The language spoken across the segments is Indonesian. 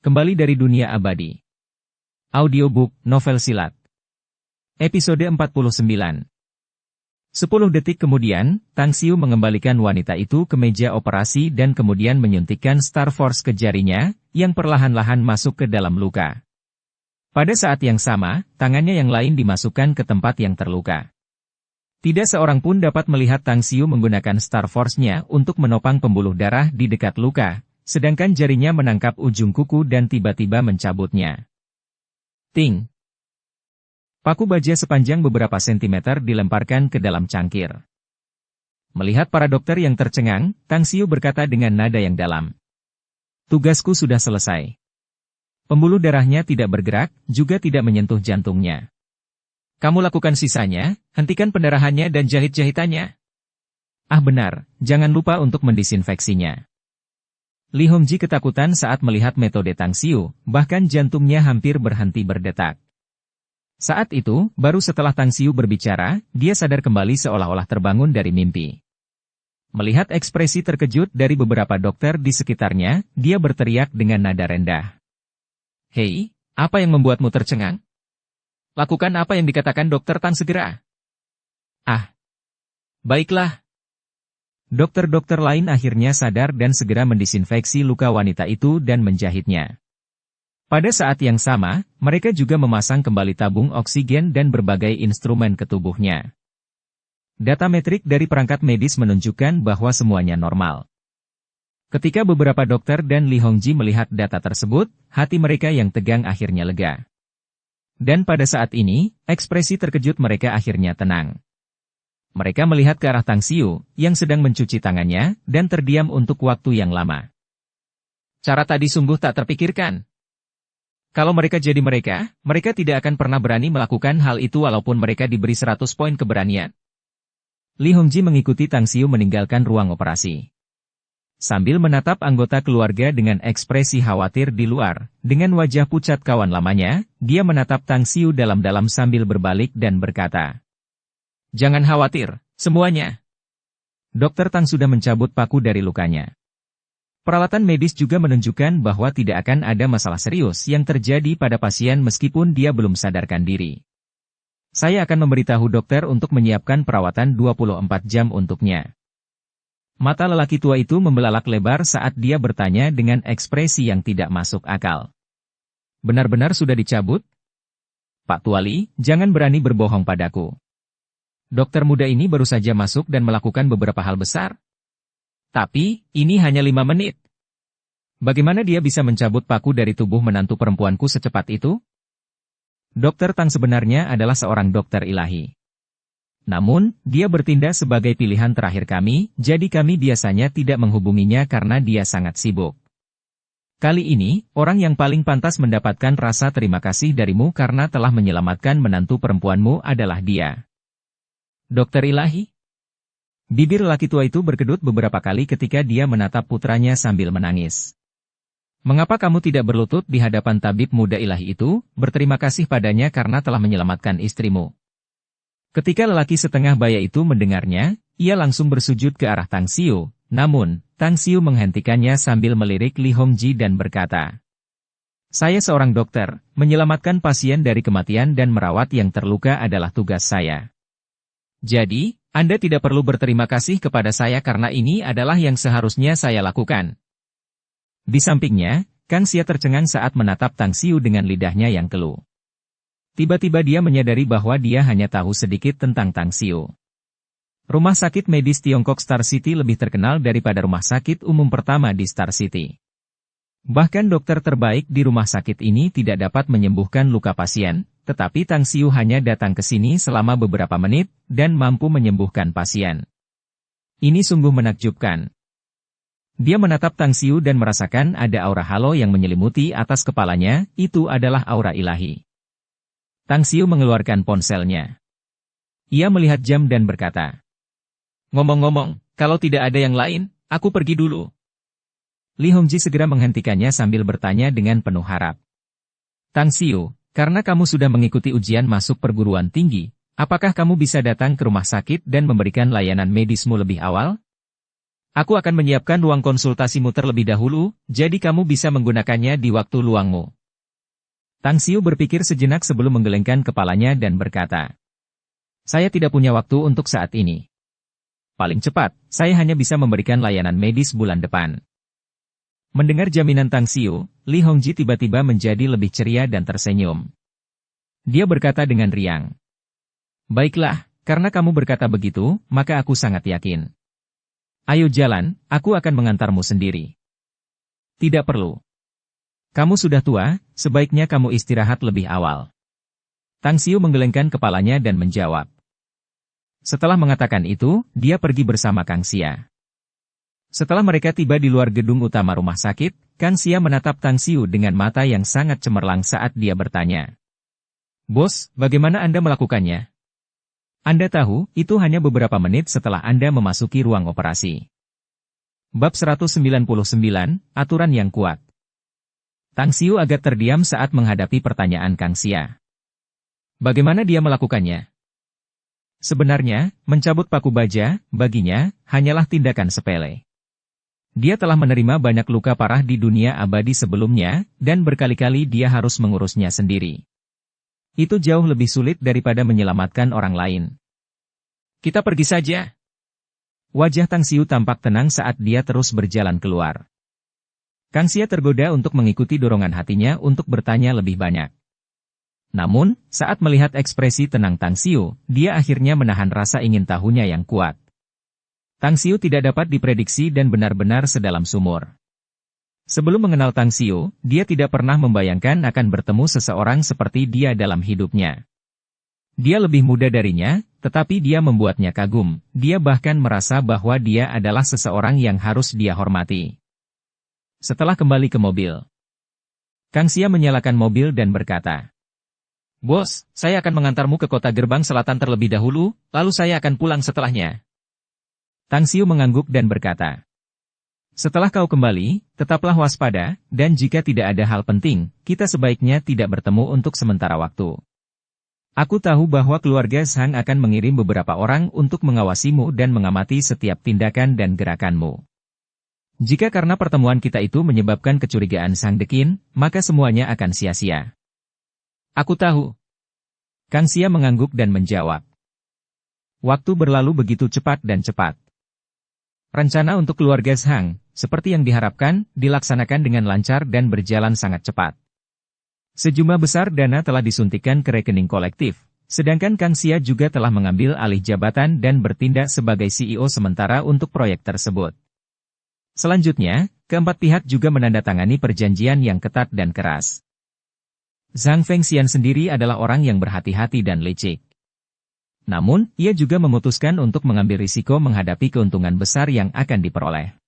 Kembali dari dunia abadi. Audiobook, novel silat. Episode 49. 10 detik kemudian, Tang Xiu mengembalikan wanita itu ke meja operasi dan kemudian menyuntikkan Star Force ke jarinya, yang perlahan-lahan masuk ke dalam luka. Pada saat yang sama, tangannya yang lain dimasukkan ke tempat yang terluka. Tidak seorang pun dapat melihat Tang Xiu menggunakan Star Force-nya untuk menopang pembuluh darah di dekat luka, sedangkan jarinya menangkap ujung kuku dan tiba-tiba mencabutnya. Ting! Paku baja sepanjang beberapa sentimeter dilemparkan ke dalam cangkir. Melihat para dokter yang tercengang, Tang Xiu berkata dengan nada yang dalam. Tugasku sudah selesai. Pembuluh darahnya tidak bergerak, juga tidak menyentuh jantungnya. Kamu lakukan sisanya, hentikan pendarahannya dan jahit-jahitannya. Ah benar, jangan lupa untuk mendisinfeksinya. Li Hongji ketakutan saat melihat metode Tang Xiu, bahkan jantungnya hampir berhenti berdetak. Saat itu, baru setelah Tang Xiu berbicara, dia sadar kembali seolah-olah terbangun dari mimpi. Melihat ekspresi terkejut dari beberapa dokter di sekitarnya, dia berteriak dengan nada rendah. Hei, apa yang membuatmu tercengang? Lakukan apa yang dikatakan Dokter Tang segera. Ah, baiklah. Dokter-dokter lain akhirnya sadar dan segera mendisinfeksi luka wanita itu dan menjahitnya. Pada saat yang sama, mereka juga memasang kembali tabung oksigen dan berbagai instrumen ke tubuhnya. Data metrik dari perangkat medis menunjukkan bahwa semuanya normal. Ketika beberapa dokter dan Li Hongji melihat data tersebut, hati mereka yang tegang akhirnya lega. Dan pada saat ini, ekspresi terkejut mereka akhirnya tenang. Mereka melihat ke arah Tang Xiu, yang sedang mencuci tangannya, dan terdiam untuk waktu yang lama. Cara tadi sungguh tak terpikirkan. Kalau mereka jadi mereka tidak akan pernah berani melakukan hal itu walaupun mereka diberi 100 poin keberanian. Li Hongji mengikuti Tang Xiu meninggalkan ruang operasi. Sambil menatap anggota keluarga dengan ekspresi khawatir di luar, dengan wajah pucat kawan lamanya, dia menatap Tang Xiu dalam-dalam sambil berbalik dan berkata, jangan khawatir, semuanya. Dokter Tang sudah mencabut paku dari lukanya. Peralatan medis juga menunjukkan bahwa tidak akan ada masalah serius yang terjadi pada pasien meskipun dia belum sadarkan diri. Saya akan memberitahu dokter untuk menyiapkan perawatan 24 jam untuknya. Mata lelaki tua itu membelalak lebar saat dia bertanya dengan ekspresi yang tidak masuk akal. Benar-benar sudah dicabut? Pak Tuali, jangan berani berbohong padaku. Dokter muda ini baru saja masuk dan melakukan beberapa hal besar. Tapi, ini hanya 5 menit. Bagaimana dia bisa mencabut paku dari tubuh menantu perempuanku secepat itu? Dokter Tang sebenarnya adalah seorang dokter ilahi. Namun, dia bertindak sebagai pilihan terakhir kami, jadi kami biasanya tidak menghubunginya karena dia sangat sibuk. Kali ini, orang yang paling pantas mendapatkan rasa terima kasih darimu karena telah menyelamatkan menantu perempuanmu adalah dia. Dokter ilahi? Bibir laki tua itu berkedut beberapa kali ketika dia menatap putranya sambil menangis. Mengapa kamu tidak berlutut di hadapan tabib muda ilahi itu, berterima kasih padanya karena telah menyelamatkan istrimu? Ketika lelaki setengah baya itu mendengarnya, ia langsung bersujud ke arah Tang Xiu, namun, Tang Xiu menghentikannya sambil melirik Li Hongji dan berkata, saya seorang dokter, menyelamatkan pasien dari kematian dan merawat yang terluka adalah tugas saya. Jadi, Anda tidak perlu berterima kasih kepada saya karena ini adalah yang seharusnya saya lakukan. Di sampingnya, Kang Xia tercengang saat menatap Tang Xiu dengan lidahnya yang keluh. Tiba-tiba dia menyadari bahwa dia hanya tahu sedikit tentang Tang Xiu. Rumah sakit medis Tiongkok Star City lebih terkenal daripada rumah sakit umum pertama di Star City. Bahkan dokter terbaik di rumah sakit ini tidak dapat menyembuhkan luka pasien, tetapi Tang Xiu hanya datang ke sini selama beberapa menit, dan mampu menyembuhkan pasien. Ini sungguh menakjubkan. Dia menatap Tang Xiu dan merasakan ada aura halo yang menyelimuti atas kepalanya, itu adalah aura ilahi. Tang Xiu mengeluarkan ponselnya. Ia melihat jam dan berkata, ngomong-ngomong, kalau tidak ada yang lain, aku pergi dulu. Li Hongji segera menghentikannya sambil bertanya dengan penuh harap. Tang Xiu, karena kamu sudah mengikuti ujian masuk perguruan tinggi, apakah kamu bisa datang ke rumah sakit dan memberikan layanan medismu lebih awal? Aku akan menyiapkan ruang konsultasimu terlebih dahulu, jadi kamu bisa menggunakannya di waktu luangmu. Tang Xiu berpikir sejenak sebelum menggelengkan kepalanya dan berkata, "Saya tidak punya waktu untuk saat ini. Paling cepat, saya hanya bisa memberikan layanan medis bulan depan." Mendengar jaminan Tang Xiu, Li Hongji tiba-tiba menjadi lebih ceria dan tersenyum. Dia berkata dengan riang, "Baiklah, karena kamu berkata begitu, maka aku sangat yakin. Ayo jalan, aku akan mengantarmu sendiri." "Tidak perlu. Kamu sudah tua, sebaiknya kamu istirahat lebih awal." Tang Xiu menggelengkan kepalanya dan menjawab. Setelah mengatakan itu, dia pergi bersama Kang Xia. Setelah mereka tiba di luar gedung utama rumah sakit, Kang Xia menatap Tang Xiu dengan mata yang sangat cemerlang saat dia bertanya, "Bos, bagaimana Anda melakukannya? Anda tahu, itu hanya beberapa menit setelah Anda memasuki ruang operasi." Bab 199, Aturan yang Kuat. Tang Xiu agak terdiam saat menghadapi pertanyaan Kang Xia. Bagaimana dia melakukannya? Sebenarnya, mencabut paku baja, baginya, hanyalah tindakan sepele. Dia telah menerima banyak luka parah di dunia abadi sebelumnya, dan berkali-kali dia harus mengurusnya sendiri. Itu jauh lebih sulit daripada menyelamatkan orang lain. "Kita pergi saja." Wajah Tang Xiu tampak tenang saat dia terus berjalan keluar. Kang Xia tergoda untuk mengikuti dorongan hatinya untuk bertanya lebih banyak. Namun, saat melihat ekspresi tenang Tang Xiu, dia akhirnya menahan rasa ingin tahunya yang kuat. Tang Xiu tidak dapat diprediksi dan benar-benar sedalam sumur. Sebelum mengenal Tang Xiu, dia tidak pernah membayangkan akan bertemu seseorang seperti dia dalam hidupnya. Dia lebih muda darinya, tetapi dia membuatnya kagum. Dia bahkan merasa bahwa dia adalah seseorang yang harus dia hormati. Setelah kembali ke mobil, Kang Xia menyalakan mobil dan berkata, "Bos, saya akan mengantarmu ke kota gerbang selatan terlebih dahulu, lalu saya akan pulang setelahnya." Tang Xiu mengangguk dan berkata, "Setelah kau kembali, tetaplah waspada, dan jika tidak ada hal penting, kita sebaiknya tidak bertemu untuk sementara waktu. Aku tahu bahwa keluarga Zhang akan mengirim beberapa orang untuk mengawasimu dan mengamati setiap tindakan dan gerakanmu. Jika karena pertemuan kita itu menyebabkan kecurigaan Sang Dekin, maka semuanya akan sia-sia." "Aku tahu." Kang Xia mengangguk dan menjawab. Waktu berlalu begitu cepat dan cepat. Rencana untuk keluarga Zhang, seperti yang diharapkan, dilaksanakan dengan lancar dan berjalan sangat cepat. Sejumlah besar dana telah disuntikkan ke rekening kolektif, sedangkan Kang Xia juga telah mengambil alih jabatan dan bertindak sebagai CEO sementara untuk proyek tersebut. Selanjutnya, keempat pihak juga menandatangani perjanjian yang ketat dan keras. Zhang Fengxian sendiri adalah orang yang berhati-hati dan licik. Namun, ia juga memutuskan untuk mengambil risiko menghadapi keuntungan besar yang akan diperoleh.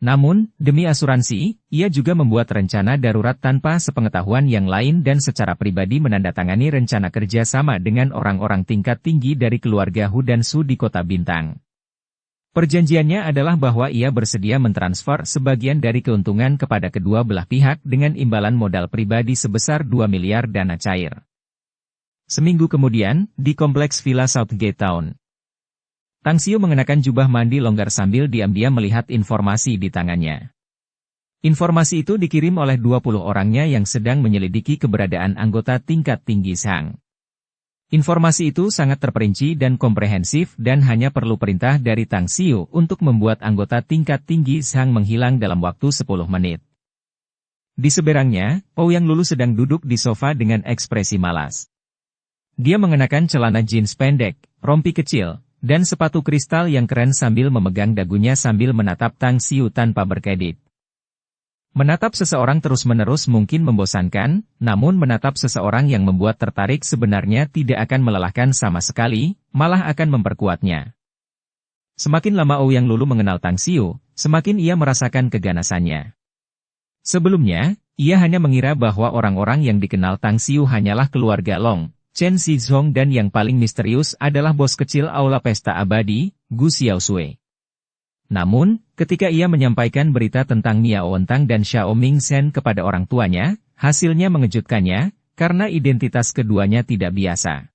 Namun, demi asuransi, ia juga membuat rencana darurat tanpa sepengetahuan yang lain dan secara pribadi menandatangani rencana kerja sama dengan orang-orang tingkat tinggi dari keluarga Hu dan Su di Kota Bintang. Perjanjiannya adalah bahwa ia bersedia mentransfer sebagian dari keuntungan kepada kedua belah pihak dengan imbalan modal pribadi sebesar 2 miliar dana cair. Seminggu kemudian, di kompleks Villa Southgate Town, Tang Xiu mengenakan jubah mandi longgar sambil diam-diam melihat informasi di tangannya. Informasi itu dikirim oleh 20 orangnya yang sedang menyelidiki keberadaan anggota tingkat tinggi Zhang. Informasi itu sangat terperinci dan komprehensif dan hanya perlu perintah dari Tang Xiu untuk membuat anggota tingkat tinggi Zhang menghilang dalam waktu 10 menit. Di seberangnya, Ouyang Lulu sedang duduk di sofa dengan ekspresi malas. Dia mengenakan celana jeans pendek, rompi kecil, dan sepatu kristal yang keren sambil memegang dagunya sambil menatap Tang Xiu tanpa berkedip. Menatap seseorang terus-menerus mungkin membosankan, namun menatap seseorang yang membuat tertarik sebenarnya tidak akan melelahkan sama sekali, malah akan memperkuatnya. Semakin lama Ouyang Lulu mengenal Tang Xiu, semakin ia merasakan keganasannya. Sebelumnya, ia hanya mengira bahwa orang-orang yang dikenal Tang Xiu hanyalah keluarga Long, Chen Xizong dan yang paling misterius adalah bos kecil Aula Pesta Abadi, Gu Xiaosui. Namun, ketika ia menyampaikan berita tentang Miao Wentang dan Xiao Mingzhen kepada orang tuanya, hasilnya mengejutkannya, karena identitas keduanya tidak biasa.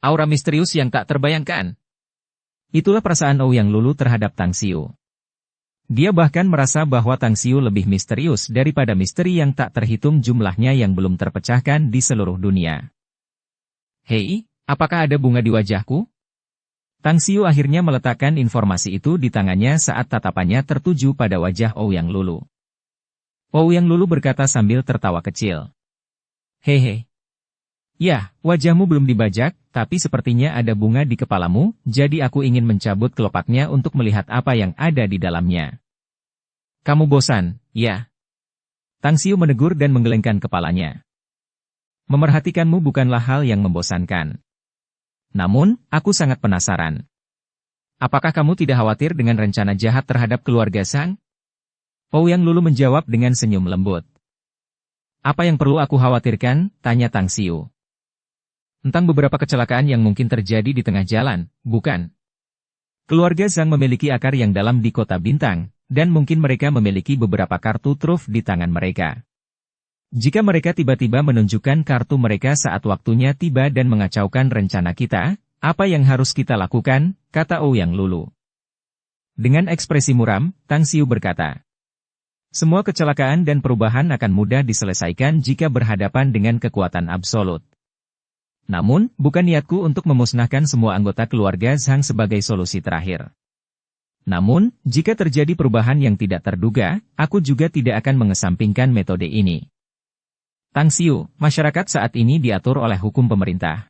Aura misterius yang tak terbayangkan. Itulah perasaan Ouyang Lulu terhadap Tang Xiu. Dia bahkan merasa bahwa Tang Xiu lebih misterius daripada misteri yang tak terhitung jumlahnya yang belum terpecahkan di seluruh dunia. Hei, apakah ada bunga di wajahku? Tang Xiu akhirnya meletakkan informasi itu di tangannya saat tatapannya tertuju pada wajah Ouyang Lulu. Ouyang Lulu berkata sambil tertawa kecil. Hehe. Ya, wajahmu belum dibajak, tapi sepertinya ada bunga di kepalamu, jadi aku ingin mencabut kelopaknya untuk melihat apa yang ada di dalamnya. Kamu bosan, ya? Tang Xiu menegur dan menggelengkan kepalanya. Memerhatikanmu bukanlah hal yang membosankan. Namun, aku sangat penasaran. Apakah kamu tidak khawatir dengan rencana jahat terhadap keluarga Sang? Ouyang Lulu menjawab dengan senyum lembut. Apa yang perlu aku khawatirkan? Tanya Tang Xiu. Tentang beberapa kecelakaan yang mungkin terjadi di tengah jalan, bukan? Keluarga Zhang memiliki akar yang dalam di Kota Bintang, dan mungkin mereka memiliki beberapa kartu truf di tangan mereka. Jika mereka tiba-tiba menunjukkan kartu mereka saat waktunya tiba dan mengacaukan rencana kita, apa yang harus kita lakukan? Kata Ouyang Lulu. Dengan ekspresi muram, Tang Xiu berkata. Semua kecelakaan dan perubahan akan mudah diselesaikan jika berhadapan dengan kekuatan absolut. Namun, bukan niatku untuk memusnahkan semua anggota keluarga Zhang sebagai solusi terakhir. Namun, jika terjadi perubahan yang tidak terduga, aku juga tidak akan mengesampingkan metode ini. Tang Xiu, masyarakat saat ini diatur oleh hukum pemerintah.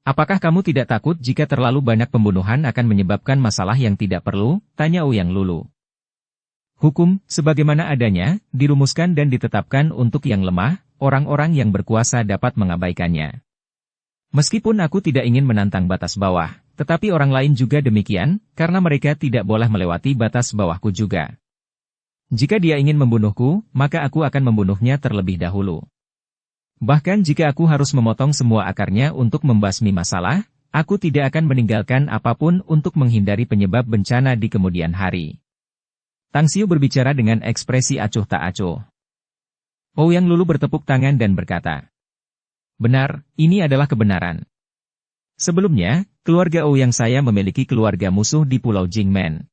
Apakah kamu tidak takut jika terlalu banyak pembunuhan akan menyebabkan masalah yang tidak perlu? Tanya Ouyang Lulu. Hukum, sebagaimana adanya, dirumuskan dan ditetapkan untuk yang lemah, orang-orang yang berkuasa dapat mengabaikannya. Meskipun aku tidak ingin menantang batas bawah, tetapi orang lain juga demikian, karena mereka tidak boleh melewati batas bawahku juga. Jika dia ingin membunuhku, maka aku akan membunuhnya terlebih dahulu. Bahkan jika aku harus memotong semua akarnya untuk membasmi masalah, aku tidak akan meninggalkan apapun untuk menghindari penyebab bencana di kemudian hari. Tang Xiu berbicara dengan ekspresi acuh tak acuh. Ouyang Lulu bertepuk tangan dan berkata, benar, ini adalah kebenaran. Sebelumnya, keluarga Ouyang saya memiliki keluarga musuh di Pulau Jingmen.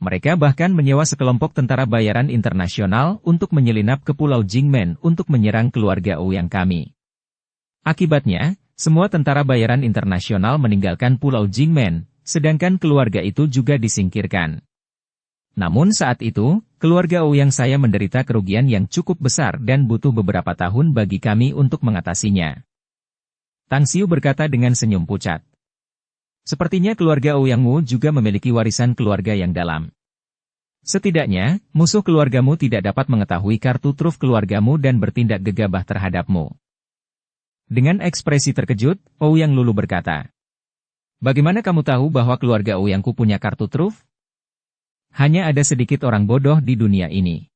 Mereka bahkan menyewa sekelompok tentara bayaran internasional untuk menyelinap ke Pulau Jingmen untuk menyerang keluarga Ouyang kami. Akibatnya, semua tentara bayaran internasional meninggalkan Pulau Jingmen, sedangkan keluarga itu juga disingkirkan. Namun saat itu, keluarga Ouyang saya menderita kerugian yang cukup besar dan butuh beberapa tahun bagi kami untuk mengatasinya. Tang Xiu berkata dengan senyum pucat. Sepertinya keluarga Ouyangmu juga memiliki warisan keluarga yang dalam. Setidaknya, musuh keluargamu tidak dapat mengetahui kartu truf keluargamu dan bertindak gegabah terhadapmu. Dengan ekspresi terkejut, Ouyang Lulu berkata, bagaimana kamu tahu bahwa keluarga Ouyangku punya kartu truf? Hanya ada sedikit orang bodoh di dunia ini.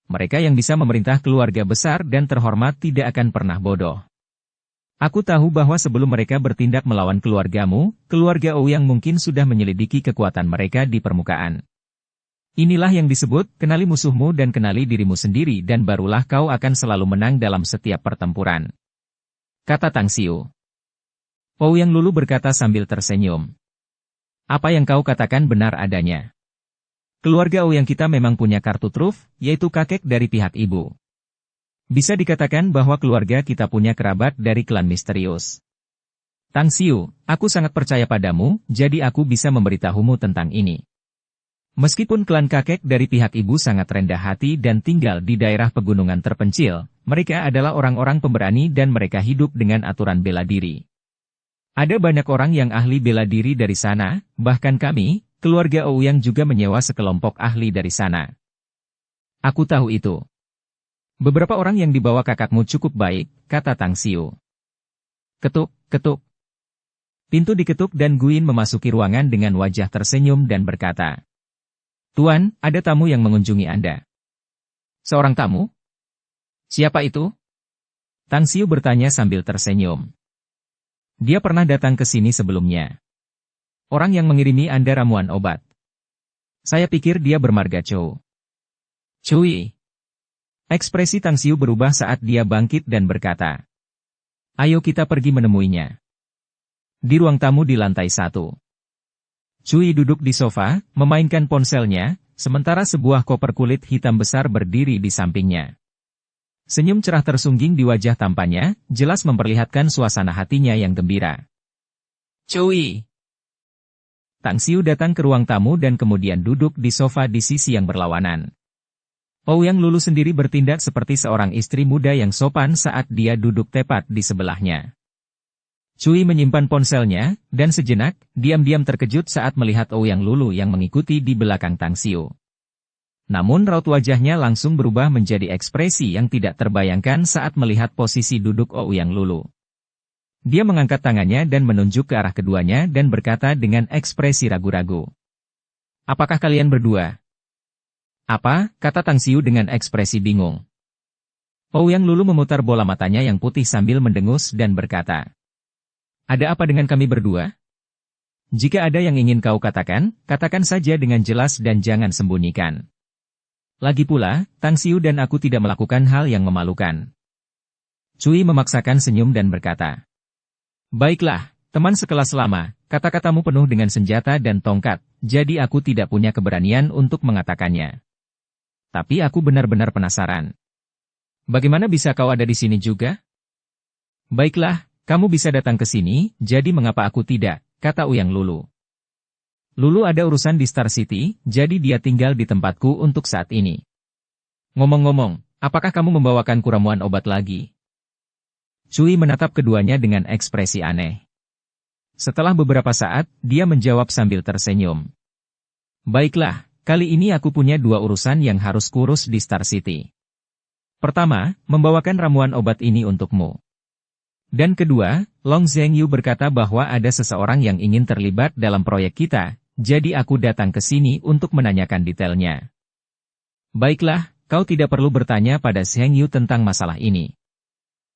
Mereka yang bisa memerintah keluarga besar dan terhormat tidak akan pernah bodoh. Aku tahu bahwa sebelum mereka bertindak melawan keluargamu, keluarga Ouyang mungkin sudah menyelidiki kekuatan mereka di permukaan. Inilah yang disebut, kenali musuhmu dan kenali dirimu sendiri dan barulah kau akan selalu menang dalam setiap pertempuran. Kata Tang Xiu. Ouyang Lulu berkata sambil tersenyum. Apa yang kau katakan benar adanya. Keluarga Ouyang kita memang punya kartu truf, yaitu kakek dari pihak ibu. Bisa dikatakan bahwa keluarga kita punya kerabat dari klan misterius. Tang Xiu, aku sangat percaya padamu, jadi aku bisa memberitahumu tentang ini. Meskipun klan kakek dari pihak ibu sangat rendah hati dan tinggal di daerah pegunungan terpencil, mereka adalah orang-orang pemberani dan mereka hidup dengan aturan bela diri. Ada banyak orang yang ahli bela diri dari sana, bahkan kami, keluarga Ouyang juga menyewa sekelompok ahli dari sana. Aku tahu itu. Beberapa orang yang dibawa kakakmu cukup baik, kata Tang Xiu. Ketuk, ketuk. Pintu diketuk dan Guin memasuki ruangan dengan wajah tersenyum dan berkata, Tuan, ada tamu yang mengunjungi Anda. Seorang tamu? Siapa itu? Tang Xiu bertanya sambil tersenyum. Dia pernah datang ke sini sebelumnya. Orang yang mengirimi Anda ramuan obat. Saya pikir dia bermarga Chou. Cui. Ekspresi Tang Xiu berubah saat dia bangkit dan berkata, ayo kita pergi menemuinya. Di ruang tamu di lantai 1. Cui duduk di sofa, memainkan ponselnya, Sementara sebuah koper kulit hitam besar berdiri di sampingnya. Senyum cerah tersungging di wajah tampannya, jelas memperlihatkan suasana hatinya yang gembira. Cui! Tang Xiu datang ke ruang tamu dan kemudian duduk di sofa di sisi yang berlawanan. Ouyang Lulu sendiri bertindak seperti seorang istri muda yang sopan saat dia duduk tepat di sebelahnya. Cui menyimpan ponselnya, dan sejenak, diam-diam terkejut saat melihat Ouyang Lulu yang mengikuti di belakang Tang Xiu. Namun raut wajahnya langsung berubah menjadi ekspresi yang tidak terbayangkan saat melihat posisi duduk Ouyang Lulu. Dia mengangkat tangannya dan menunjuk ke arah keduanya dan berkata dengan ekspresi ragu-ragu. Apakah kalian berdua? Apa? Kata Tang Xiu dengan ekspresi bingung. Ouyang Lulu memutar bola matanya yang putih sambil mendengus dan berkata. Ada apa dengan kami berdua? Jika ada yang ingin kau katakan, katakan saja dengan jelas dan jangan sembunyikan. Lagi pula, Tang Xiu dan aku tidak melakukan hal yang memalukan. Cui memaksakan senyum dan berkata. Baiklah, teman sekelas lama, kata-katamu penuh dengan senjata dan tongkat, jadi aku tidak punya keberanian untuk mengatakannya. Tapi aku benar-benar penasaran. Bagaimana bisa kau ada di sini juga? Baiklah. Kamu bisa datang ke sini, jadi mengapa aku tidak, kata Ouyang Lulu. Lulu ada urusan di Star City, jadi dia tinggal di tempatku untuk saat ini. Ngomong-ngomong, apakah kamu membawakanku ramuan obat lagi? Cui menatap keduanya dengan ekspresi aneh. Setelah beberapa saat, dia menjawab sambil tersenyum. Baiklah, kali ini aku punya dua urusan yang harus kurus di Star City. Pertama, membawakan ramuan obat ini untukmu. Dan kedua, Long Zhengyu berkata bahwa ada seseorang yang ingin terlibat dalam proyek kita, jadi aku datang ke sini untuk menanyakan detailnya. Baiklah, kau tidak perlu bertanya pada Zhengyu tentang masalah ini.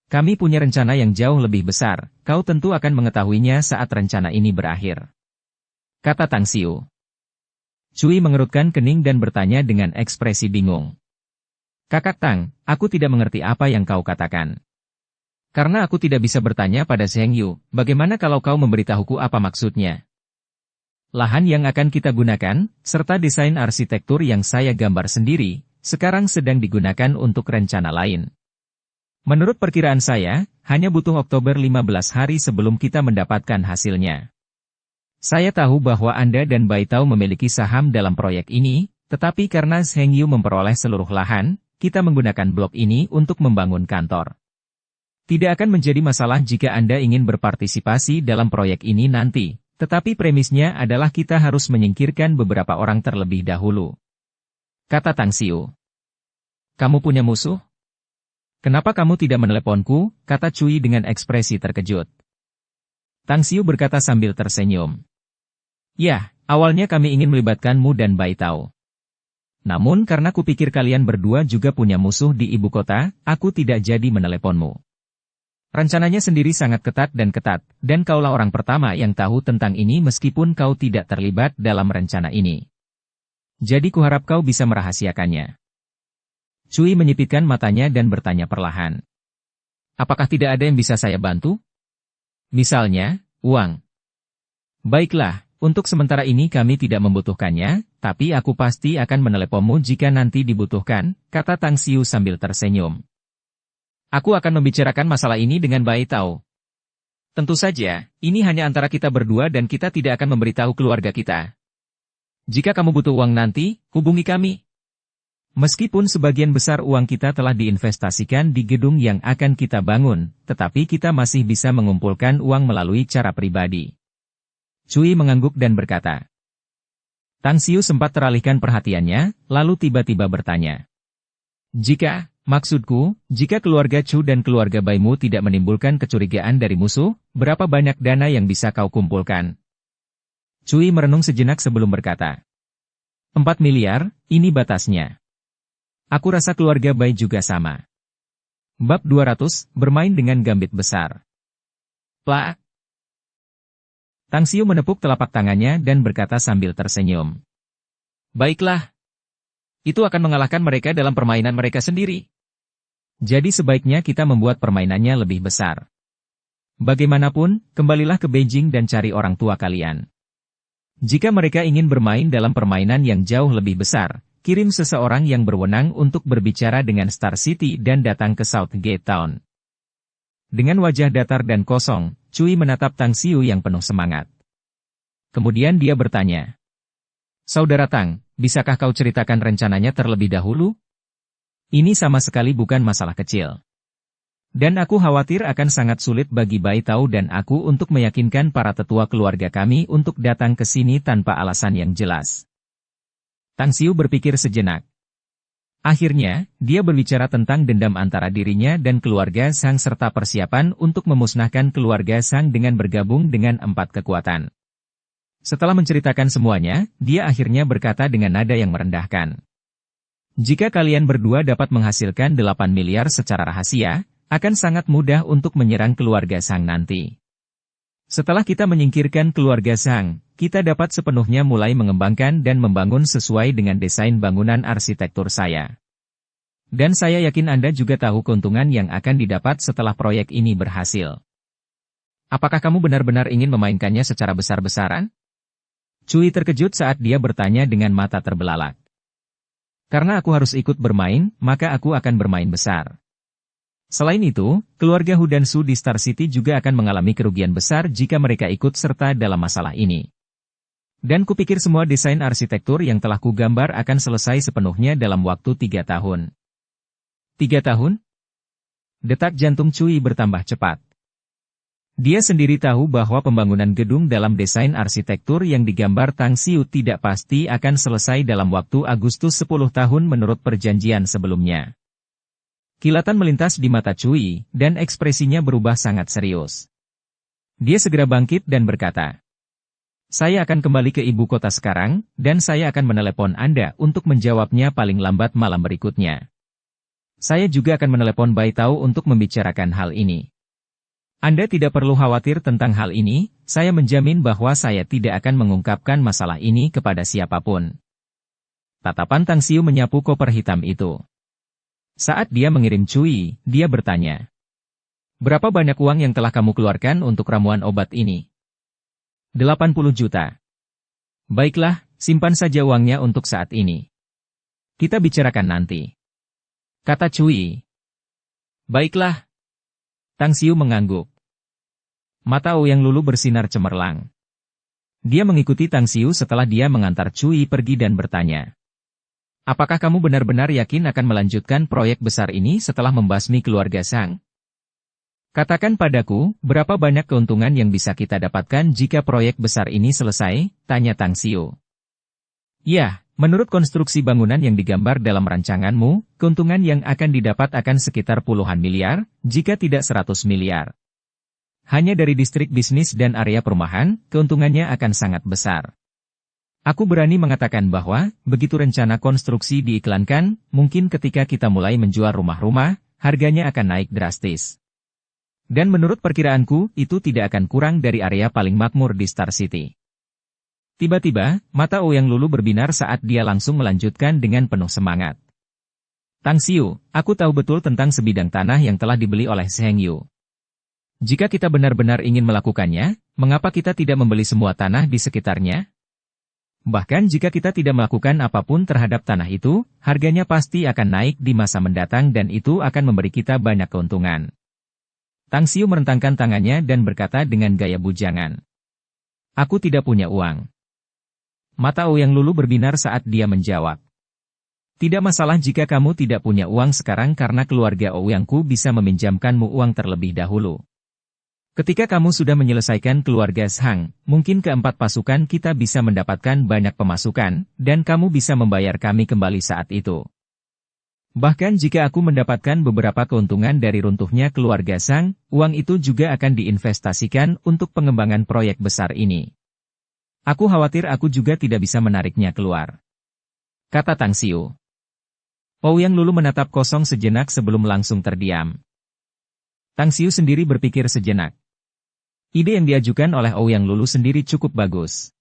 Kami punya rencana yang jauh lebih besar, kau tentu akan mengetahuinya saat rencana ini berakhir. Kata Tang Xiu. Cui mengerutkan kening dan bertanya dengan ekspresi bingung. Kakak Tang, aku tidak mengerti apa yang kau katakan. Karena aku tidak bisa bertanya pada Zhengyu, bagaimana kalau kau memberitahuku apa maksudnya? Lahan yang akan kita gunakan, serta desain arsitektur yang saya gambar sendiri, sekarang sedang digunakan untuk rencana lain. Menurut perkiraan saya, hanya butuh Oktober 15 hari sebelum kita mendapatkan hasilnya. Saya tahu bahwa Anda dan Bai Tao memiliki saham dalam proyek ini, tetapi karena Zhengyu memperoleh seluruh lahan, kita menggunakan blok ini untuk membangun kantor. Tidak akan menjadi masalah jika Anda ingin berpartisipasi dalam proyek ini nanti, tetapi premisnya adalah kita harus menyingkirkan beberapa orang terlebih dahulu. Kata Tang Xiu. Kamu punya musuh? Kenapa kamu tidak meneleponku? Kata Cui dengan ekspresi terkejut. Tang Xiu berkata sambil tersenyum. Ya, awalnya kami ingin melibatkanmu dan Bai Tao. Namun karena kupikir kalian berdua juga punya musuh di ibu kota, aku tidak jadi meneleponmu. Rencananya sendiri sangat ketat, dan kaulah orang pertama yang tahu tentang ini meskipun kau tidak terlibat dalam rencana ini. Jadi kuharap kau bisa merahasiakannya. Cui menyipitkan matanya dan bertanya perlahan. Apakah tidak ada yang bisa saya bantu? Misalnya, uang. Baiklah, untuk sementara ini kami tidak membutuhkannya, tapi aku pasti akan meneleponmu jika nanti dibutuhkan, kata Tang Xiu sambil tersenyum. Aku akan membicarakan masalah ini dengan Bai Tao. Tentu saja, ini hanya antara kita berdua dan kita tidak akan memberitahu keluarga kita. Jika kamu butuh uang nanti, hubungi kami. Meskipun sebagian besar uang kita telah diinvestasikan di gedung yang akan kita bangun, tetapi kita masih bisa mengumpulkan uang melalui cara pribadi. Cui mengangguk dan berkata. Tang Xiu sempat teralihkan perhatiannya, lalu tiba-tiba bertanya. Maksudku, jika keluarga Chu dan keluarga Baimu tidak menimbulkan kecurigaan dari musuh, berapa banyak dana yang bisa kau kumpulkan? Cui merenung sejenak sebelum berkata. 4 miliar, ini batasnya. Aku rasa keluarga Bai juga sama. Bab 200, bermain dengan gambit besar. Plak. Tang Xiu menepuk telapak tangannya dan berkata sambil tersenyum. Baiklah. Itu akan mengalahkan mereka dalam permainan mereka sendiri. Jadi sebaiknya kita membuat permainannya lebih besar. Bagaimanapun, kembalilah ke Beijing dan cari orang tua kalian. Jika mereka ingin bermain dalam permainan yang jauh lebih besar, kirim seseorang yang berwenang untuk berbicara dengan Star City dan datang ke Southgate Town. Dengan wajah datar dan kosong, Cui menatap Tang Xiu yang penuh semangat. Kemudian dia bertanya, "Saudara Tang, bisakah kau ceritakan rencananya terlebih dahulu? Ini sama sekali bukan masalah kecil. Dan aku khawatir akan sangat sulit bagi Bai Tao dan aku untuk meyakinkan para tetua keluarga kami untuk datang ke sini tanpa alasan yang jelas." Tang Xiu berpikir sejenak. Akhirnya, dia berbicara tentang dendam antara dirinya dan keluarga Sang serta persiapan untuk memusnahkan keluarga Sang dengan bergabung dengan 4 kekuatan. Setelah menceritakan semuanya, dia akhirnya berkata dengan nada yang merendahkan. "Jika kalian berdua dapat menghasilkan 8 miliar secara rahasia, akan sangat mudah untuk menyerang keluarga Sang nanti. Setelah kita menyingkirkan keluarga Sang, kita dapat sepenuhnya mulai mengembangkan dan membangun sesuai dengan desain bangunan arsitektur saya. Dan saya yakin Anda juga tahu keuntungan yang akan didapat setelah proyek ini berhasil. Apakah kamu benar-benar ingin memainkannya secara besar-besaran?" Cui terkejut saat dia bertanya dengan mata terbelalak. "Karena aku harus ikut bermain, maka aku akan bermain besar. Selain itu, keluarga Hu dan Su di Star City juga akan mengalami kerugian besar jika mereka ikut serta dalam masalah ini. Dan kupikir semua desain arsitektur yang telah kugambar akan selesai sepenuhnya dalam waktu 3 tahun. 3 tahun? Detak jantung Cui bertambah cepat. Dia sendiri tahu bahwa pembangunan gedung dalam desain arsitektur yang digambar Tang Xiu tidak pasti akan selesai dalam waktu Agustus 10 tahun menurut perjanjian sebelumnya. Kilatan melintas di mata Cui, dan ekspresinya berubah sangat serius. Dia segera bangkit dan berkata, "Saya akan kembali ke ibu kota sekarang, dan saya akan menelepon Anda untuk menjawabnya paling lambat malam berikutnya. Saya juga akan menelepon Bai Tao untuk membicarakan hal ini. Anda tidak perlu khawatir tentang hal ini, saya menjamin bahwa saya tidak akan mengungkapkan masalah ini kepada siapapun." Tatapan Tang Xiu menyapu koper hitam itu. Saat dia mengirim Cui, dia bertanya, "Berapa banyak uang yang telah kamu keluarkan untuk ramuan obat ini?" 80 juta. "Baiklah, simpan saja uangnya untuk saat ini. Kita bicarakan nanti," kata Cui. "Baiklah." Tang Xiu mengangguk. Mata Ouyang Lulu bersinar cemerlang. Dia mengikuti Tang Xiu setelah dia mengantar Cui pergi dan bertanya, "Apakah kamu benar-benar yakin akan melanjutkan proyek besar ini setelah membasmi keluarga Sang? Katakan padaku, berapa banyak keuntungan yang bisa kita dapatkan jika proyek besar ini selesai?" tanya Tang Xiu. "Ya, menurut konstruksi bangunan yang digambar dalam rancanganmu, keuntungan yang akan didapat akan sekitar puluhan miliar, jika tidak 100 miliar. Hanya dari distrik bisnis dan area perumahan, keuntungannya akan sangat besar. Aku berani mengatakan bahwa, begitu rencana konstruksi diiklankan, mungkin ketika kita mulai menjual rumah-rumah, harganya akan naik drastis. Dan menurut perkiraanku, itu tidak akan kurang dari area paling makmur di Star City." Tiba-tiba, mata Ouyang Lulu berbinar saat dia langsung melanjutkan dengan penuh semangat. "Tang Xiu, aku tahu betul tentang sebidang tanah yang telah dibeli oleh Zheng Yu. Jika kita benar-benar ingin melakukannya, mengapa kita tidak membeli semua tanah di sekitarnya? Bahkan jika kita tidak melakukan apapun terhadap tanah itu, harganya pasti akan naik di masa mendatang dan itu akan memberi kita banyak keuntungan." Tang Xiu merentangkan tangannya dan berkata dengan gaya bujangan, "Aku tidak punya uang." Mata Ouyang Lulu berbinar saat dia menjawab, "Tidak masalah jika kamu tidak punya uang sekarang karena keluarga Ouyangku bisa meminjamkanmu uang terlebih dahulu. Ketika kamu sudah menyelesaikan keluarga Shang, mungkin keempat pasukan kita bisa mendapatkan banyak pemasukan, dan kamu bisa membayar kami kembali saat itu. Bahkan jika aku mendapatkan beberapa keuntungan dari runtuhnya keluarga Shang, uang itu juga akan diinvestasikan untuk pengembangan proyek besar ini. Aku khawatir aku juga tidak bisa menariknya keluar," kata Tang Xiu. Ouyang Lulu menatap kosong sejenak sebelum langsung terdiam. Tang Xiu sendiri berpikir sejenak. Ide yang diajukan oleh Ouyang Lulu sendiri cukup bagus.